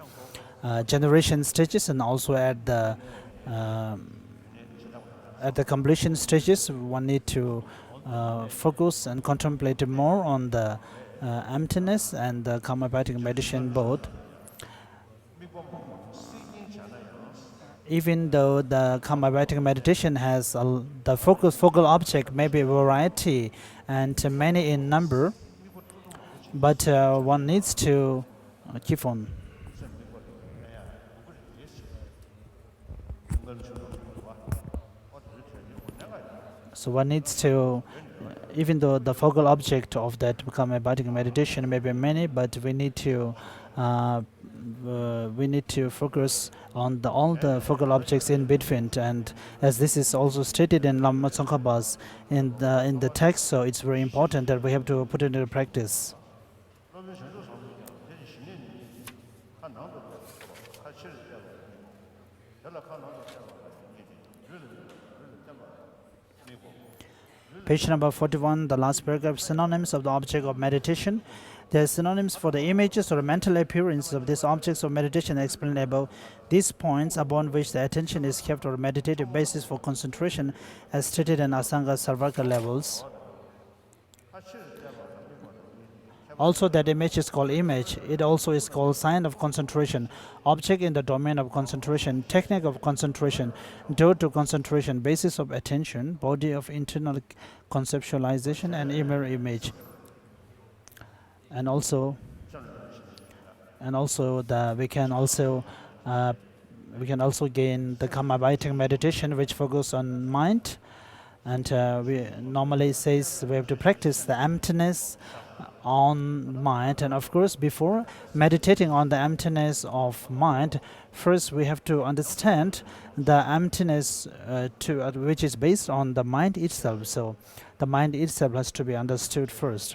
generation stages, and also at the completion stages one need to focus and contemplate more on the emptiness and the karma biting meditation both. Even though the karma biting meditation has the focal object may be a variety and many in number, but one needs to keep on. So one needs to, even though the focal object of that karma biting meditation may be many, but we need to focus on all the focal objects in between, and as this is also stated in Lama Tsongkhapa's in the text, so it's very important that we have to put it into practice. Page number 41, the last paragraph, synonyms of the object of meditation. There are synonyms for the images or mental appearances of these objects of meditation explained above. These points upon which the attention is kept or meditative basis for concentration as stated in Asanga Sarvaka levels. Also, that image is called image. It also is called sign of concentration, object in the domain of concentration, technique of concentration, door to concentration, basis of attention, body of internal conceptualization, and mirror image. And also we can also gain the karma biting meditation, which focus on mind, and we normally says we have to practice the emptiness on mind. And of course, before meditating on the emptiness of mind, first we have to understand the emptiness which is based on the mind itself. So the mind itself has to be understood first.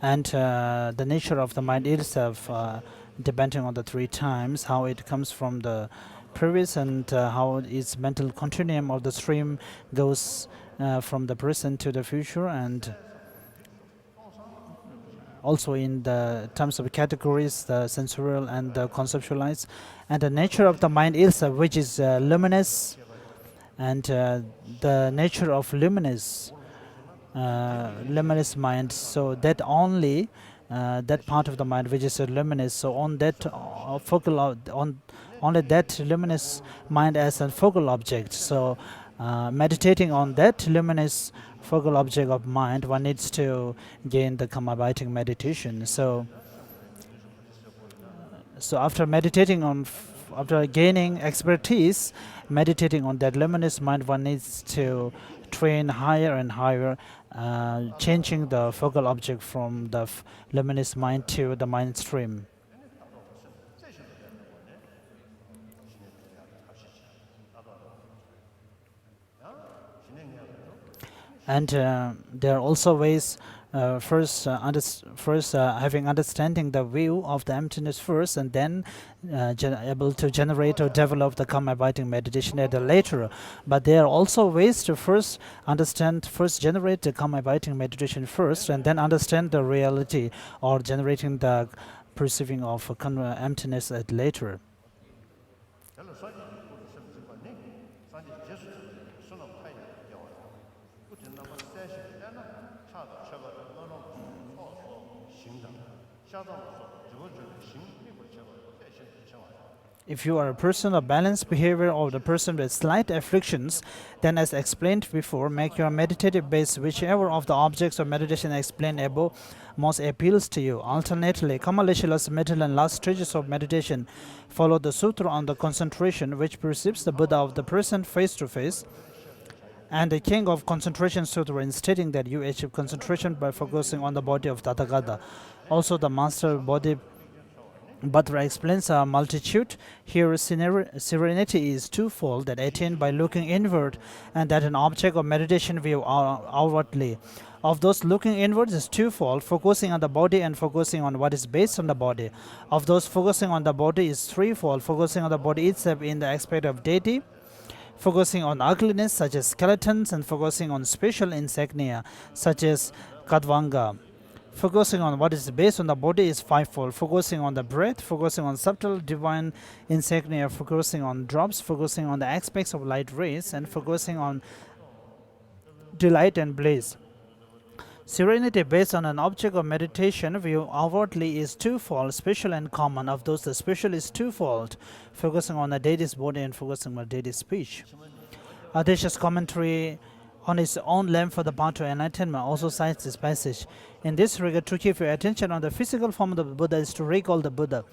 And the nature of the mind itself, depending on the three times, how it comes from the previous, and how its mental continuum of the stream goes from the present to the future, and also in the terms of categories, the sensorial and the conceptualized, and the nature of the mind itself, which is luminous, and the nature of luminous mind. So that only that part of the mind which is luminous. So on that only that luminous mind as a focal object. So meditating on that luminous focal object of mind, one needs to gain the karma biting meditation. So after meditating on, after gaining expertise, meditating on that luminous mind, one needs to train higher and higher, changing the focal object from the luminous mind to the mind stream. And there are also ways, first having understanding the view of the emptiness first, and then able to generate or develop the karma biting meditation at a later. But there are also ways to first generate the karma biting meditation first, and then understand the reality or generating the perceiving of emptiness at later. If you are a person of balanced behavior or the person with slight afflictions, then as explained before, make your meditative base whichever of the objects of meditation explained above most appeals to you. Alternately, Kamaleshala's middle and last stages of meditation follow the sutra on the concentration, which perceives the Buddha of the present face to face, and the King of Concentration Sutra in stating that you achieve concentration by focusing on the body of Tathagata. Also, the Master Body Bhadra explains a multitude. Here, serenity is twofold, that attained by looking inward, and that an object of meditation view outwardly. Of those looking inwards is twofold, focusing on the body and focusing on what is based on the body. Of those focusing on the body is threefold, focusing on the body itself in the aspect of deity, focusing on ugliness such as skeletons, and focusing on special insignia such as Kadvanga. Focusing on what is based on the body is fivefold, focusing on the breath, focusing on subtle divine insignia, focusing on drops, focusing on the aspects of light rays, and focusing on delight and bliss. Serenity based on an object of meditation view outwardly is twofold, special and common. Of those, the special is twofold, focusing on the deity's body and focusing on the deity's speech. Adesha's commentary on his own lamp for the path to enlightenment also cites this passage. In this regard, to keep your attention on the physical form of the Buddha is to recall the Buddha.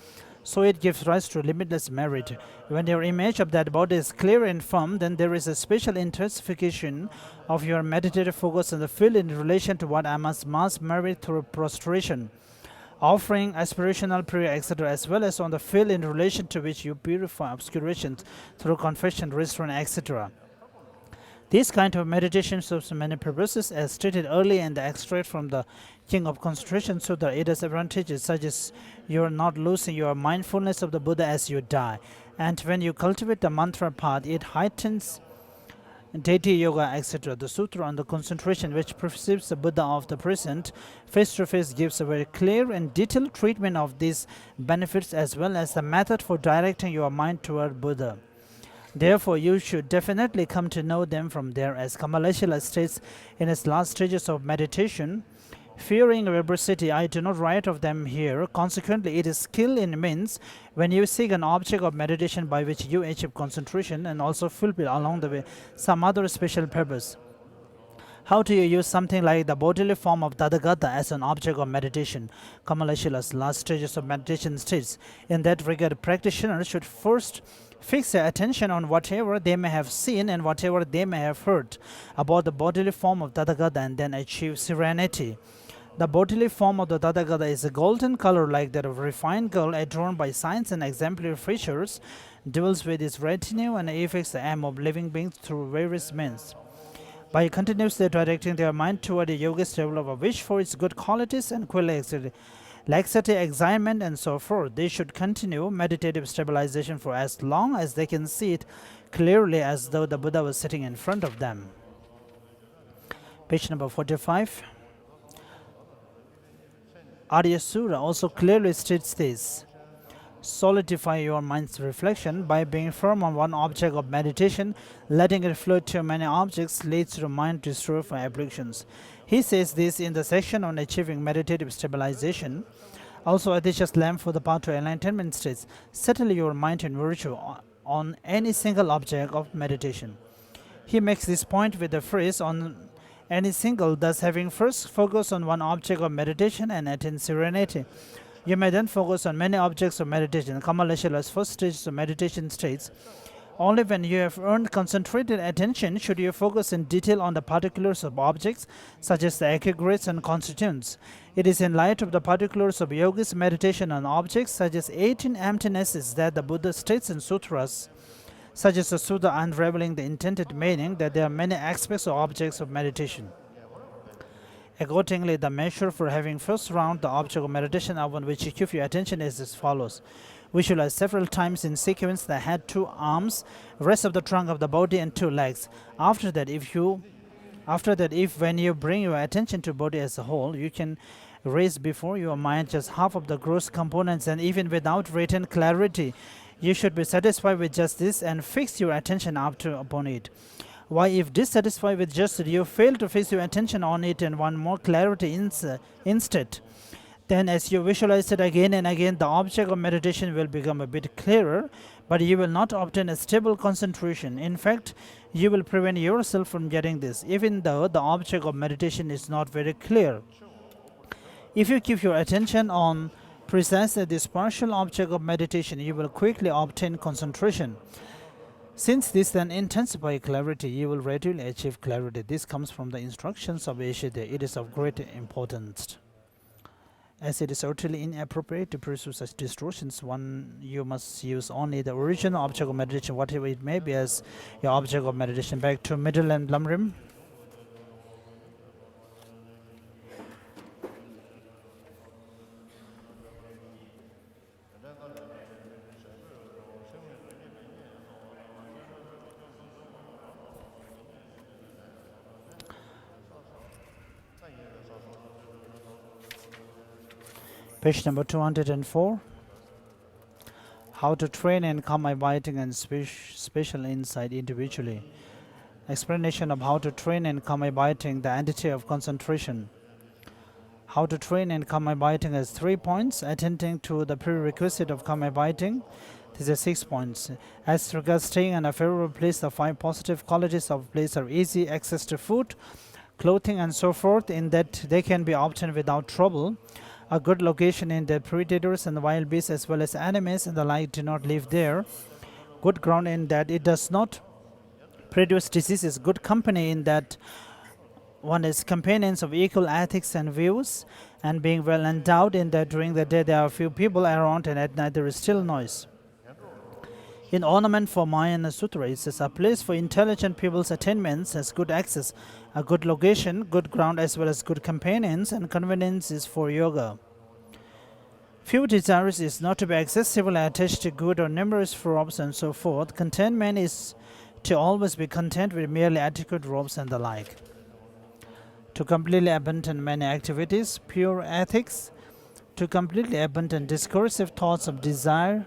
So it gives rise to limitless merit. When your image of that body is clear and firm, then there is a special intensification of your meditative focus on the field in relation to what I must merit through prostration, offering aspirational prayer, etc., as well as on the field in relation to which you purify obscurations through confession, restraint, etc. This kind of meditation serves many purposes, as stated earlier in the extract from the King of Concentration Sutra. It has advantages such as you are not losing your mindfulness of the Buddha as you die, and when you cultivate the mantra path, it heightens deity yoga, etc. The sutra on the concentration, which perceives the Buddha of the present face to face, gives a very clear and detailed treatment of these benefits as well as the method for directing your mind toward Buddha. Therefore, you should definitely come to know them from there, as Kamaleshwara states in his last stages of meditation. Fearing verbosity, I do not write of them here. Consequently, it is skill in means when you seek an object of meditation by which you achieve concentration and also fulfill along the way some other special purpose. How do you use something like the bodily form of Tathagata as an object of meditation? Kamaleshwara's last stages of meditation states, in that regard, practitioners should first fix their attention on whatever they may have seen and whatever they may have heard about the bodily form of Tathagata, and then achieve serenity. The bodily form of the Tathagata is a golden color like that of refined gold, adorned by signs and exemplary features, dwells with its retinue and affects the aim of living beings through various means. By continuously directing their mind toward the yogis develop a wish for its good qualities and quality, laxity, excitement, and so forth. They should continue meditative stabilization for as long as they can see it clearly as though the Buddha was sitting in front of them. Page number 45. Arya Sura also clearly states this. Solidify your mind's reflection by being firm on one object of meditation. Letting it float to many objects leads to mind destroyed for afflictions. He says this in the section on achieving meditative stabilization. Also, Adesha's lamp for the path to enlightenment states, settle your mind in virtue on any single object of meditation. He makes this point with the phrase on any single, thus having first focus on one object of meditation and attain serenity. You may then focus on many objects of meditation. Kamaleshwara's first stage of meditation states, only when you have earned concentrated attention should you focus in detail on the particulars of objects, such as the aggregates and constituents. It is in light of the particulars of yogi's meditation on objects, such as 18 emptinesses, that the Buddha states in sutras, such as the Sutta unraveling the intended meaning, that there are many aspects of objects of meditation. Accordingly, the measure for having first round the object of meditation upon which you keep your attention is as follows. Visualize several times in sequence the head, 2 arms, rest of the trunk of the body, and 2 legs. After that, if when you bring your attention to body as a whole, you can raise before your mind just half of the gross components, and even without written clarity, you should be satisfied with just this and fix your attention upon it. Why, if dissatisfied with just it, you fail to fix your attention on it and want more clarity instead. Then as you visualize it again and again, the object of meditation will become a bit clearer, but you will not obtain a stable concentration. In fact, you will prevent yourself from getting this, even though the object of meditation is not very clear. If you keep your attention on precisely this partial object of meditation, you will quickly obtain concentration. Since this then intensifies clarity, you will readily achieve clarity. This comes from the instructions of Ishide. It is of great importance. As it is utterly inappropriate to pursue such distortions, you must use only the original object of meditation, whatever it may be, as your object of meditation. Back to middle and Lamrim. Page number 204. How to train and calm abiding and special insight individually. Explanation of how to train and calm abiding, the entity of concentration. How to train and calm abiding has 3 points. Attending to the prerequisite of calm abiding, these are 6 points. As regards staying in a favorable place, the 5 positive qualities of place are easy access to food, clothing, and so forth, in that they can be obtained without trouble. A good location in that predators and wild beasts as well as animals and the like do not live there. Good ground in that it does not produce diseases. Good company in that one is companions of equal ethics and views, and being well endowed in that during the day there are few people around and at night there is still noise. In ornament for Mahayana Sutra, it says a place for intelligent people's attainments has good access, a good location, good ground as well as good companions, and convenience is for yoga. Few desires is not to be accessible attached to good or numerous robes and so forth. Contentment is to always be content with merely adequate robes and the like. To completely abandon many activities, pure ethics, to completely abandon discursive thoughts of desire,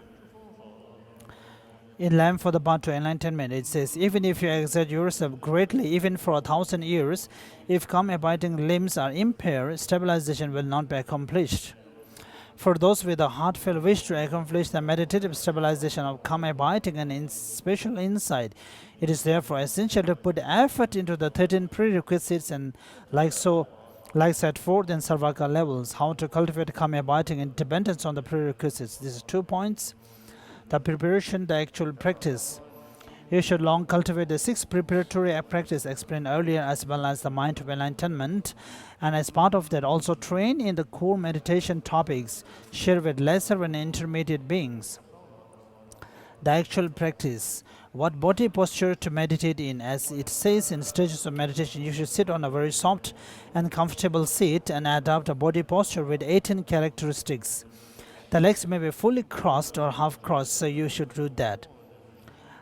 in Lamb for the path to enlightenment, it says, even if you exert yourself greatly, even for 1,000 years, if calm abiding limbs are impaired, stabilization will not be accomplished. For those with a heartfelt wish to accomplish the meditative stabilization of calm abiding and special insight, it is therefore essential to put effort into the 13 prerequisites and like set forth in Sarvaka levels. How to cultivate calm abiding and dependence on the prerequisites. These are 2 points. The preparation, the actual practice. You should long cultivate the 6 preparatory practice explained earlier, as well as the mind of enlightenment, and as part of that also train in the core meditation topics shared with lesser and intermediate beings. The actual practice. What body posture to meditate in? As it says in stages of meditation, you should sit on a very soft and comfortable seat and adopt a body posture with 18 characteristics. The legs may be fully crossed or half crossed, so you should do that.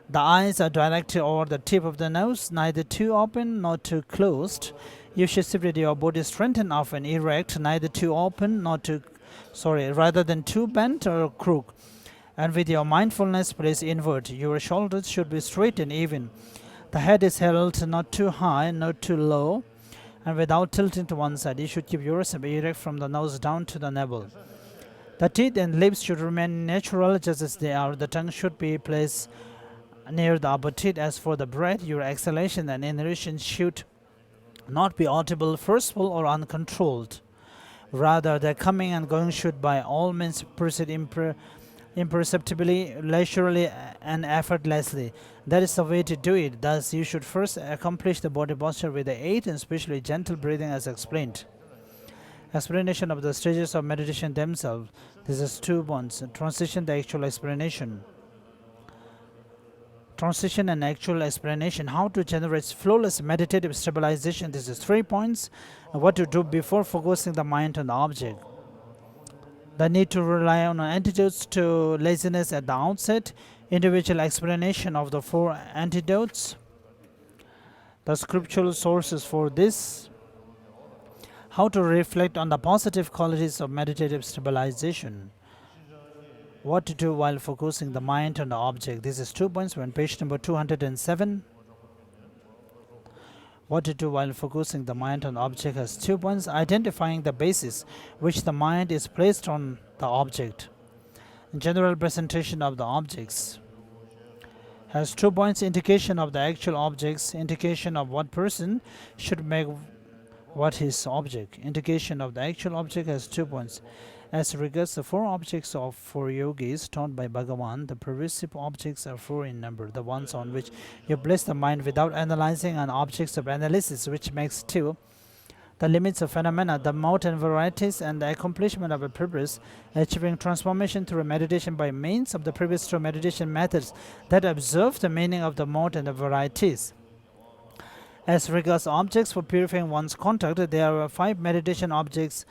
The eyes are directed over the tip of the nose, neither too open nor too closed. You should sit with your body straightened off and erect, neither too open nor rather than too bent or crooked. And with your mindfulness placed inward, your shoulders should be straight and even. The head is held not too high, not too low, and without tilting to one side. You should keep yourself erect from the nose down to the navel. The teeth and lips should remain natural just as they are. The tongue should be placed near the upper teeth. As for the breath, your exhalation and inhalation should not be audible, forceful, or uncontrolled. Rather, the coming and going should by all means proceed imperceptibly, leisurely, and effortlessly. That is the way to do it. Thus, you should first accomplish the body posture with the 8 and especially gentle breathing as explained. Explanation of the stages of meditation themselves. This is 2 points. Transition, the actual explanation. Transition and actual explanation. How to generate flawless meditative stabilization. This is 3 points. What to do before focusing the mind on the object. The need to rely on antidotes to laziness at the outset. Individual explanation of the 4 antidotes. The scriptural sources for this. How to reflect on the positive qualities of meditative stabilization. What to do while focusing the mind on the object. This is 2 points on page number 207. What to do while focusing the mind on object has 2 points: identifying the basis which the mind is placed on the object. General presentation of the objects has 2 points: indication of the actual objects, indication of what person should make what his object. Indication of the actual object has 2 points. As regards the 4 objects of 4 yogis taught by Bhagavan, the pervasive objects are 4 in number, the ones on which you place the mind without analyzing, and objects of analysis, which makes 2. The limits of phenomena, the mode and varieties, and the accomplishment of a purpose, achieving transformation through meditation by means of the previous 2 meditation methods that observe the meaning of the mode and the varieties. As regards objects for purifying one's conduct, there are 5 meditation objects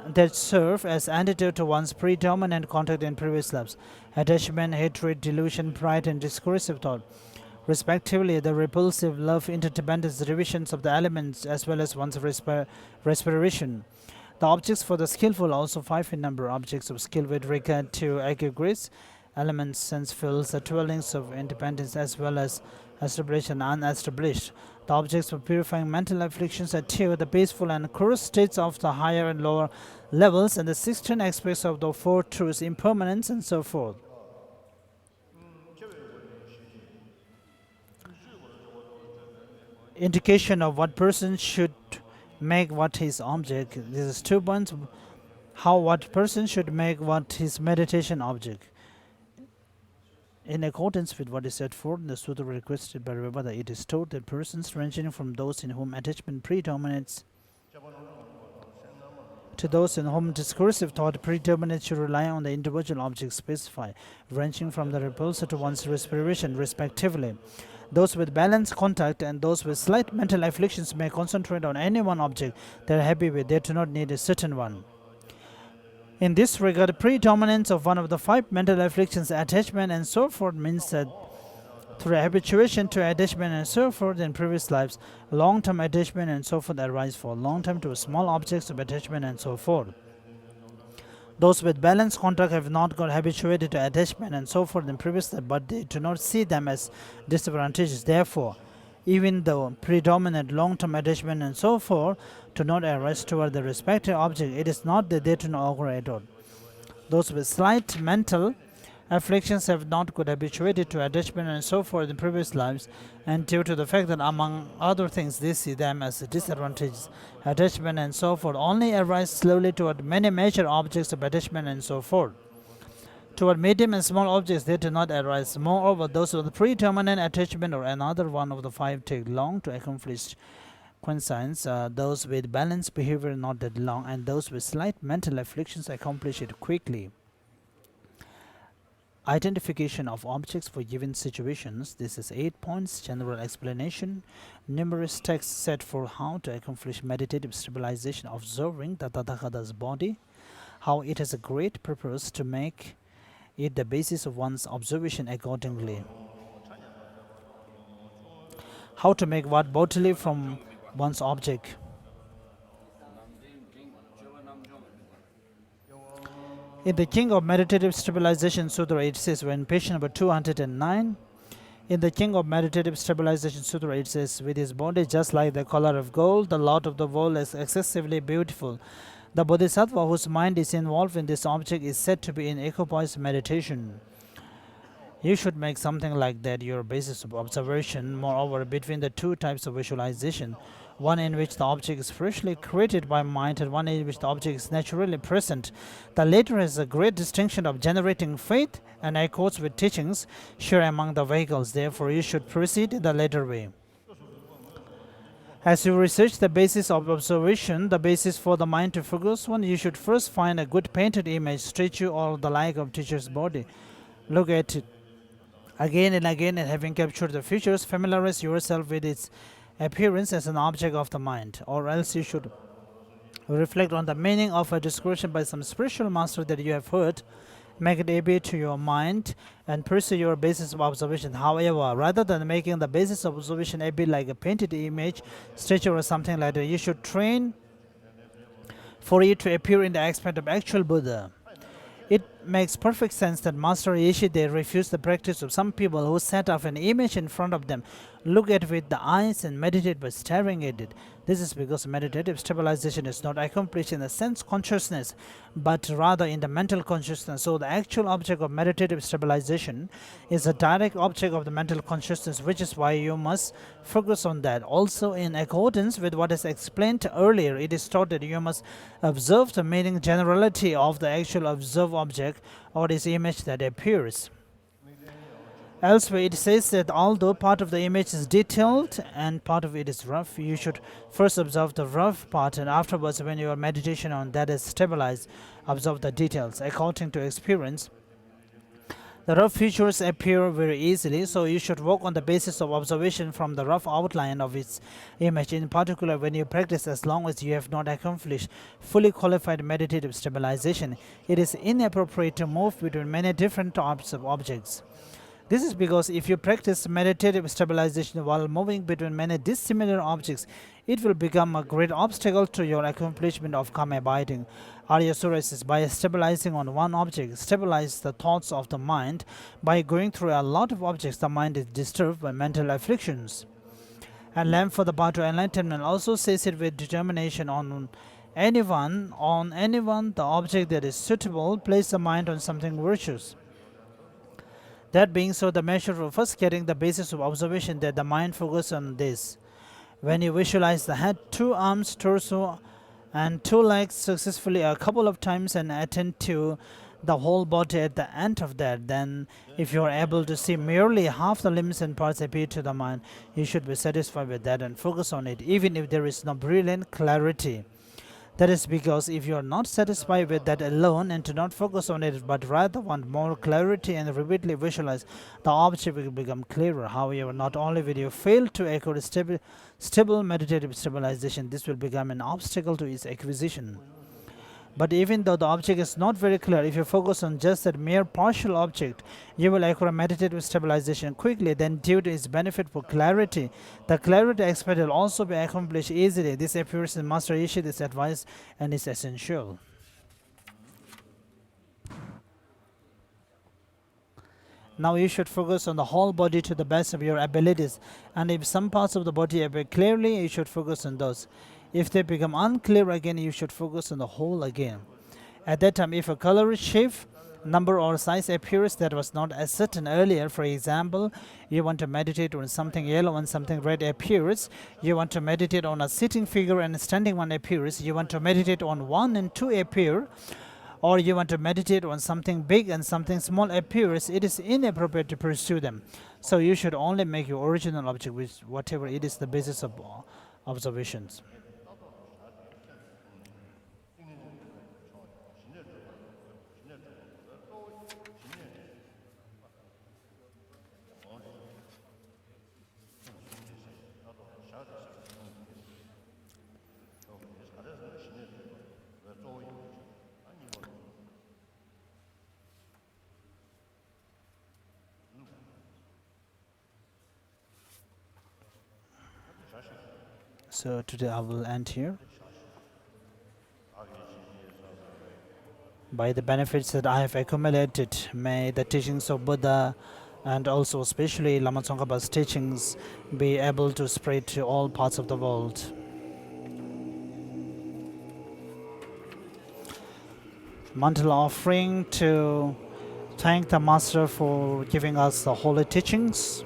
that serve as antidote to one's predominant conduct in previous lives: attachment, hatred, delusion, pride, and discursive thought. Respectively, the repulsive, love, interdependence, divisions of the elements, as well as one's respiration. The objects for the skillful, also 5 in number: objects of skill with regard to aggregates, elements, sense fields, the dwellings of independence, as well as established and unestablished. The objects for purifying mental afflictions are 2: the peaceful and coarse states of the higher and lower levels, and the 16 aspects of the 4 truths, impermanence, and so forth. Indication of what person should make what his object. This is 2 points: how what person should make what his meditation object. In accordance with what is set forth in the sutra requested by Ravada, it is taught that persons ranging from those in whom attachment predominates to those in whom discursive thought predominates should rely on the individual objects specified, ranging from the repulsor to one's respiration, respectively. Those with balanced contact and those with slight mental afflictions may concentrate on any one object they are happy with. They do not need a certain one. In this regard, predominance of one of the 5 mental afflictions, attachment and so forth, means that through habituation to attachment and so forth in previous lives, long-term attachment and so forth arise for long time to small objects of attachment and so forth. Those with balanced contact have not got habituated to attachment and so forth in previous life, but they do not see them as disadvantageous. Therefore, even though predominant long-term attachment and so forth do not arise toward the respective object, it is not that they do not occur at all. Those with slight mental afflictions have not got habituated to attachment and so forth in previous lives, and due to the fact that among other things they see them as disadvantages, attachment and so forth only arise slowly toward many major objects of attachment and so forth. Toward medium and small objects they do not arise. Moreover, those with predominant attachment or another one of the 5 take long to accomplish conscience, those with balanced behavior not that long, and those with slight mental afflictions accomplish it quickly. Identification of objects for given situations. This is 8 points. General explanation. Numerous texts set for how to accomplish meditative stabilization, observing the Tathagata's body, how it has a great purpose to make it the basis of one's observation accordingly. How to make what bodily from one's object. In the King of Meditative Stabilization Sutra, it says, when page number 209, in the King of Meditative Stabilization Sutra, it says, with his body just like the color of gold, the lot of the world is excessively beautiful. The Bodhisattva whose mind is involved in this object is said to be in equipoise meditation. You should make something like that your basis of observation. Moreover, between the 2 types of visualization, one in which the object is freshly created by mind and one in which the object is naturally present, the latter has a great distinction of generating faith and accords with teachings shared among the vehicles. Therefore, you should proceed in the latter way. As you research the basis of observation, the basis for the mind to focus on, you should first find a good painted image, statue, or the like of teacher's body. Look at it again and again, and having captured the features, familiarize yourself with its appearance as an object of the mind. Or else you should reflect on the meaning of a description by some spiritual master that you have heard, make it obey to your mind, and pursue your basis of observation. However, rather than making the basis of observation obey like a painted image, statue, or something like that, you should train for it to appear in the aspect of actual Buddha. makes perfect sense that Master Rishi they refused the practice of some people who set up an image in front of them, look at it with the eyes and meditate by staring at it. This is because meditative stabilization is not accomplished in the sense consciousness, but rather in the mental consciousness. So the actual object of meditative stabilization is a direct object of the mental consciousness, which is why you must focus on that. Also, in accordance with what is explained earlier, it is taught that you must observe the meaning generality of the actual observed object or its image that appears. Elsewhere, it says that although part of the image is detailed and part of it is rough, you should first observe the rough part, and afterwards, when your meditation on that is stabilized, observe the details. According to experience, the rough features appear very easily, so you should work on the basis of observation from the rough outline of its image. In particular, when you practice, as long as you have not accomplished fully qualified meditative stabilization, it is inappropriate to move between many different types of objects. This is because if you practice meditative stabilization while moving between many dissimilar objects, it will become a great obstacle to your accomplishment of calm abiding. Arya Sura says, by stabilizing on one object, stabilize the thoughts of the mind. By going through a lot of objects, the mind is disturbed by mental afflictions. And Lamb for the path to enlightenment also says it with determination on anyone, the object that is suitable, place the mind on something virtuous. That being so, the measure of first getting the basis of observation that the mind focuses on this. When you visualize the head, 2 arms, torso, and 2 legs successfully a couple of times and attend to the whole body at the end of that, then if you are able to see merely half the limbs and parts appear to the mind, you should be satisfied with that and focus on it, even if there is no brilliant clarity. That is because if you are not satisfied with that alone and do not focus on it, but rather want more clarity and repeatedly visualize, the object will become clearer. However, not only will you fail to acquire stable meditative stabilization, this will become an obstacle to its acquisition. But even though the object is not very clear, if you focus on just that mere partial object, you will acquire meditative stabilization quickly. Then, due to its benefit for clarity, the clarity expected will also be accomplished easily. This appears in Master Rishi, this advice, and is essential. Now you should focus on the whole body to the best of your abilities, and if some parts of the body appear clearly, you should focus on those. If they become unclear again, you should focus on the whole again. At that time, if a color, shape, number or size appears that was not as certain earlier, for example, you want to meditate on something yellow and something red appears, you want to meditate on a sitting figure and a standing one appears, you want to meditate on 1 and 2 appear, or you want to meditate on something big and something small appears, it is inappropriate to pursue them. So you should only make your original object, which whatever it is, the basis of observations. So today I will end here. By the benefits that I have accumulated, may the teachings of Buddha and also especially Lama Tsongkhapa's teachings be able to spread to all parts of the world. Mantle offering to thank the Master for giving us the holy teachings.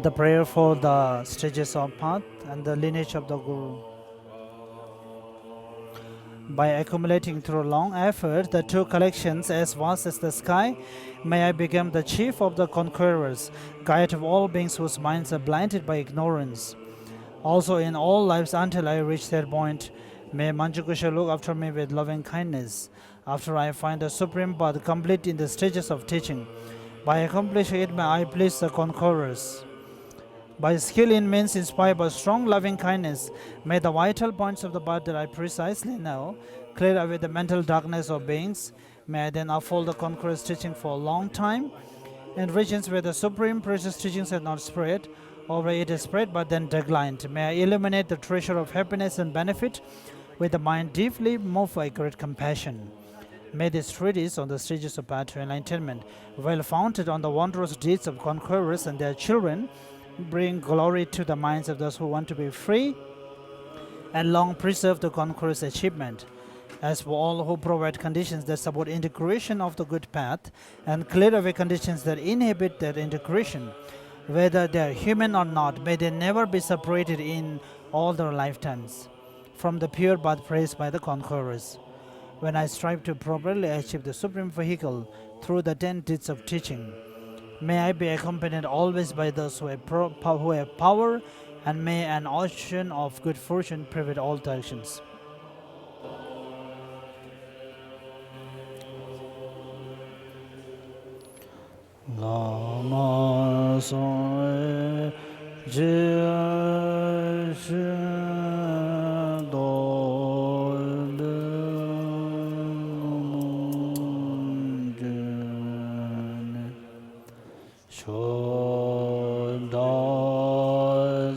The prayer for the stages of path and the lineage of the Guru. By accumulating through long effort the two collections as vast as the sky, may I become the chief of the conquerors, guide of all beings whose minds are blinded by ignorance. Also in all lives until I reach that point, may Manjukusha look after me with loving kindness. After I find the supreme path complete in the stages of teaching, by accomplishing it may I please the conquerors. By skill in means inspired by strong loving kindness, may the vital points of the path that I precisely know clear away the mental darkness of beings. May I then uphold the conqueror's teaching for a long time in regions where the supreme precious teachings have not spread, or where it is spread but then declined. May I illuminate the treasure of happiness and benefit with a mind deeply moved by great compassion. May this treatise on the stages of path to enlightenment, well founded on the wondrous deeds of conquerors and their children, bring glory to the minds of those who want to be free and long preserve the conqueror's achievement. As for all who provide conditions that support integration of the good path and clear away conditions that inhibit that integration, whether they are human or not, may they never be separated in all their lifetimes from the pure path praised by the conquerors. When I strive to properly achieve the supreme vehicle through the 10 deeds of teaching, may I be accompanied always by those who have power, and may an ocean of good fortune pervade all directions. Lama soe jia shi do de mun sho da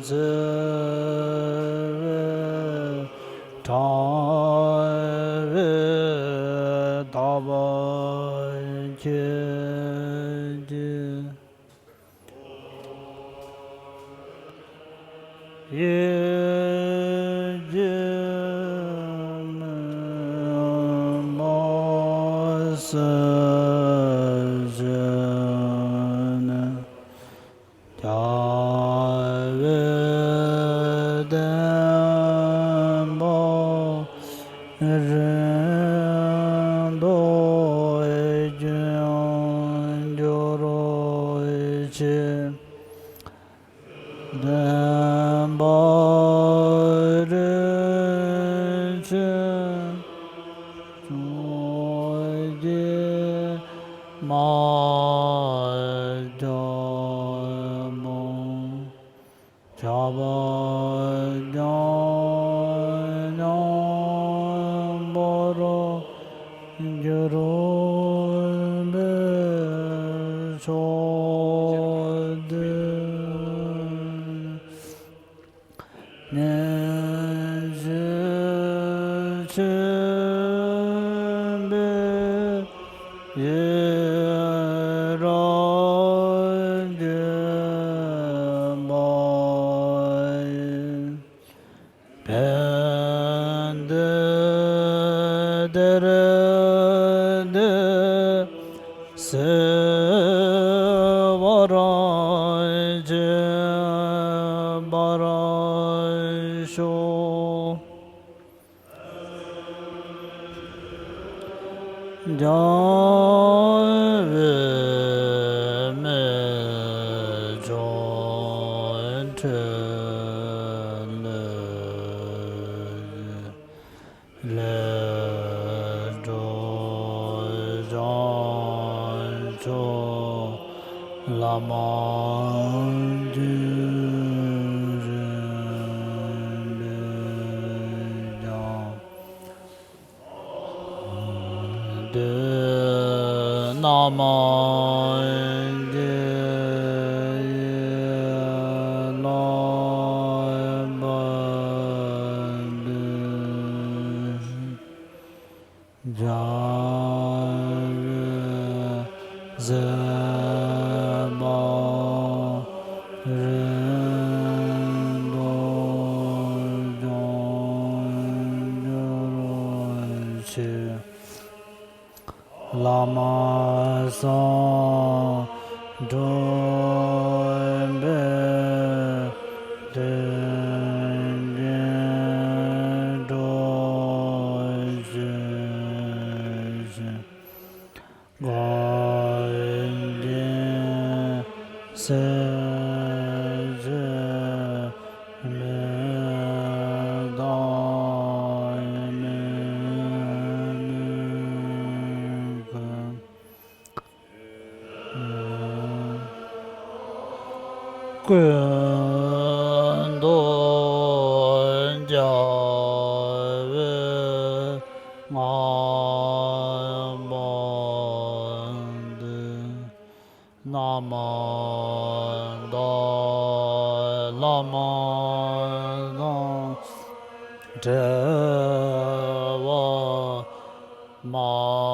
ze ta da ba je Lama son dombe den do Lama Dewa Manjaro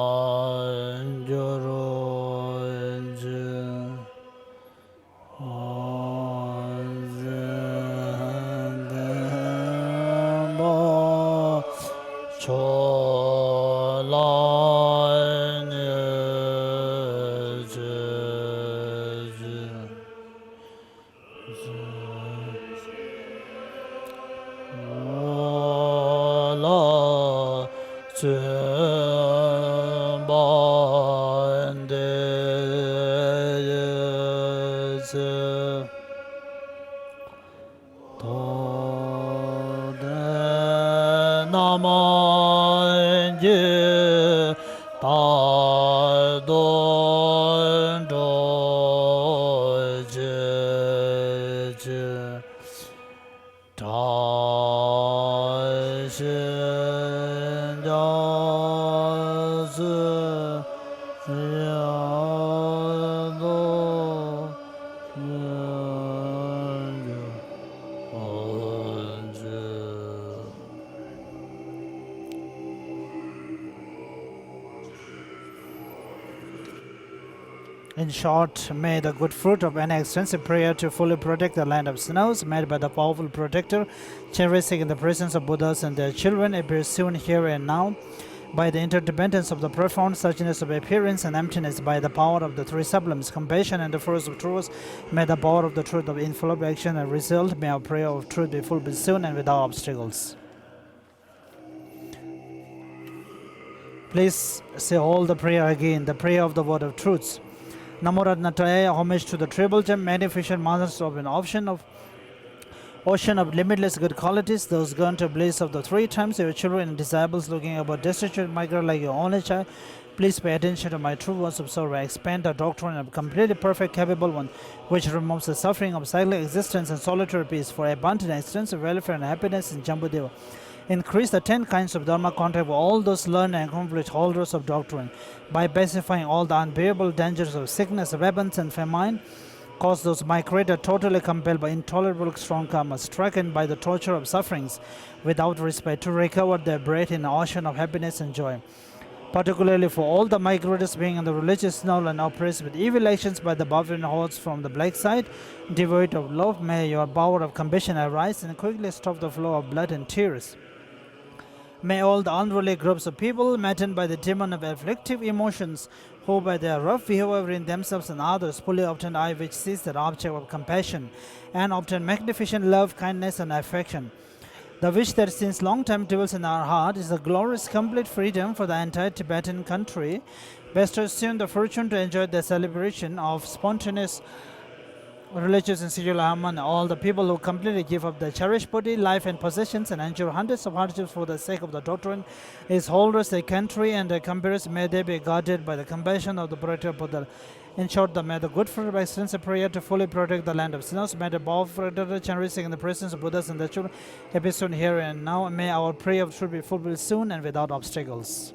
In short, may the good fruit of an extensive prayer to fully protect the land of snows made by the powerful protector, cherishing in the presence of Buddhas and their children, appear soon here and now, by the interdependence of the profound suchness of appearance and emptiness, by the power of the three sublimes, compassion and the force of truth, may the power of the truth of infallible action and result, may our prayer of truth be fulfilled soon and without obstacles. Please say all the prayer again, the prayer of the word of truth. Namo Ratnataya, homage to the triple gem, magnificent master of an ocean of limitless good qualities, those gone to bliss of the three times, your children and disciples looking about destitute migrant like your only child. Please pay attention to my true words of sorrow. I expand the doctrine of completely perfect, capable one, which removes the suffering of cyclic existence and solitary peace for abundant extensive welfare and happiness in Jambudeva. Increase the 10 kinds of Dharma contact with all those learned and accomplished holders of doctrine, by pacifying all the unbearable dangers of sickness, weapons, and famine. Cause those migrated totally compelled by intolerable strong karma, stricken by the torture of sufferings without respite, to recover their breath in the ocean of happiness and joy. Particularly for all the migrators being in the religious snow and oppressed with evil actions by the barbarian hordes from the black side, devoid of love, may your power of compassion arise and quickly stop the flow of blood and tears. May all the unruly groups of people, maddened by the demon of afflictive emotions, who by their rough behavior in themselves and others fully obtain eye which sees the object of compassion, and obtain magnificent love, kindness, and affection. The wish that since long time dwells in our heart is the glorious complete freedom for the entire Tibetan country, bestows soon the fortune to enjoy the celebration of spontaneous religious and secular harmony. All the people who completely give up their cherished body, life, and possessions and endure hundreds of hardships for the sake of the doctrine, its holders, their country, and their compeers, may they be guarded by the compassion of the protector Buddha. In short, may the good fruit of extensive prayer to fully protect the land of sinners, may the powerful protector cherishing in the presence of Buddhas and their children, appear soon here and now. May our prayer of truth be fulfilled soon and without obstacles.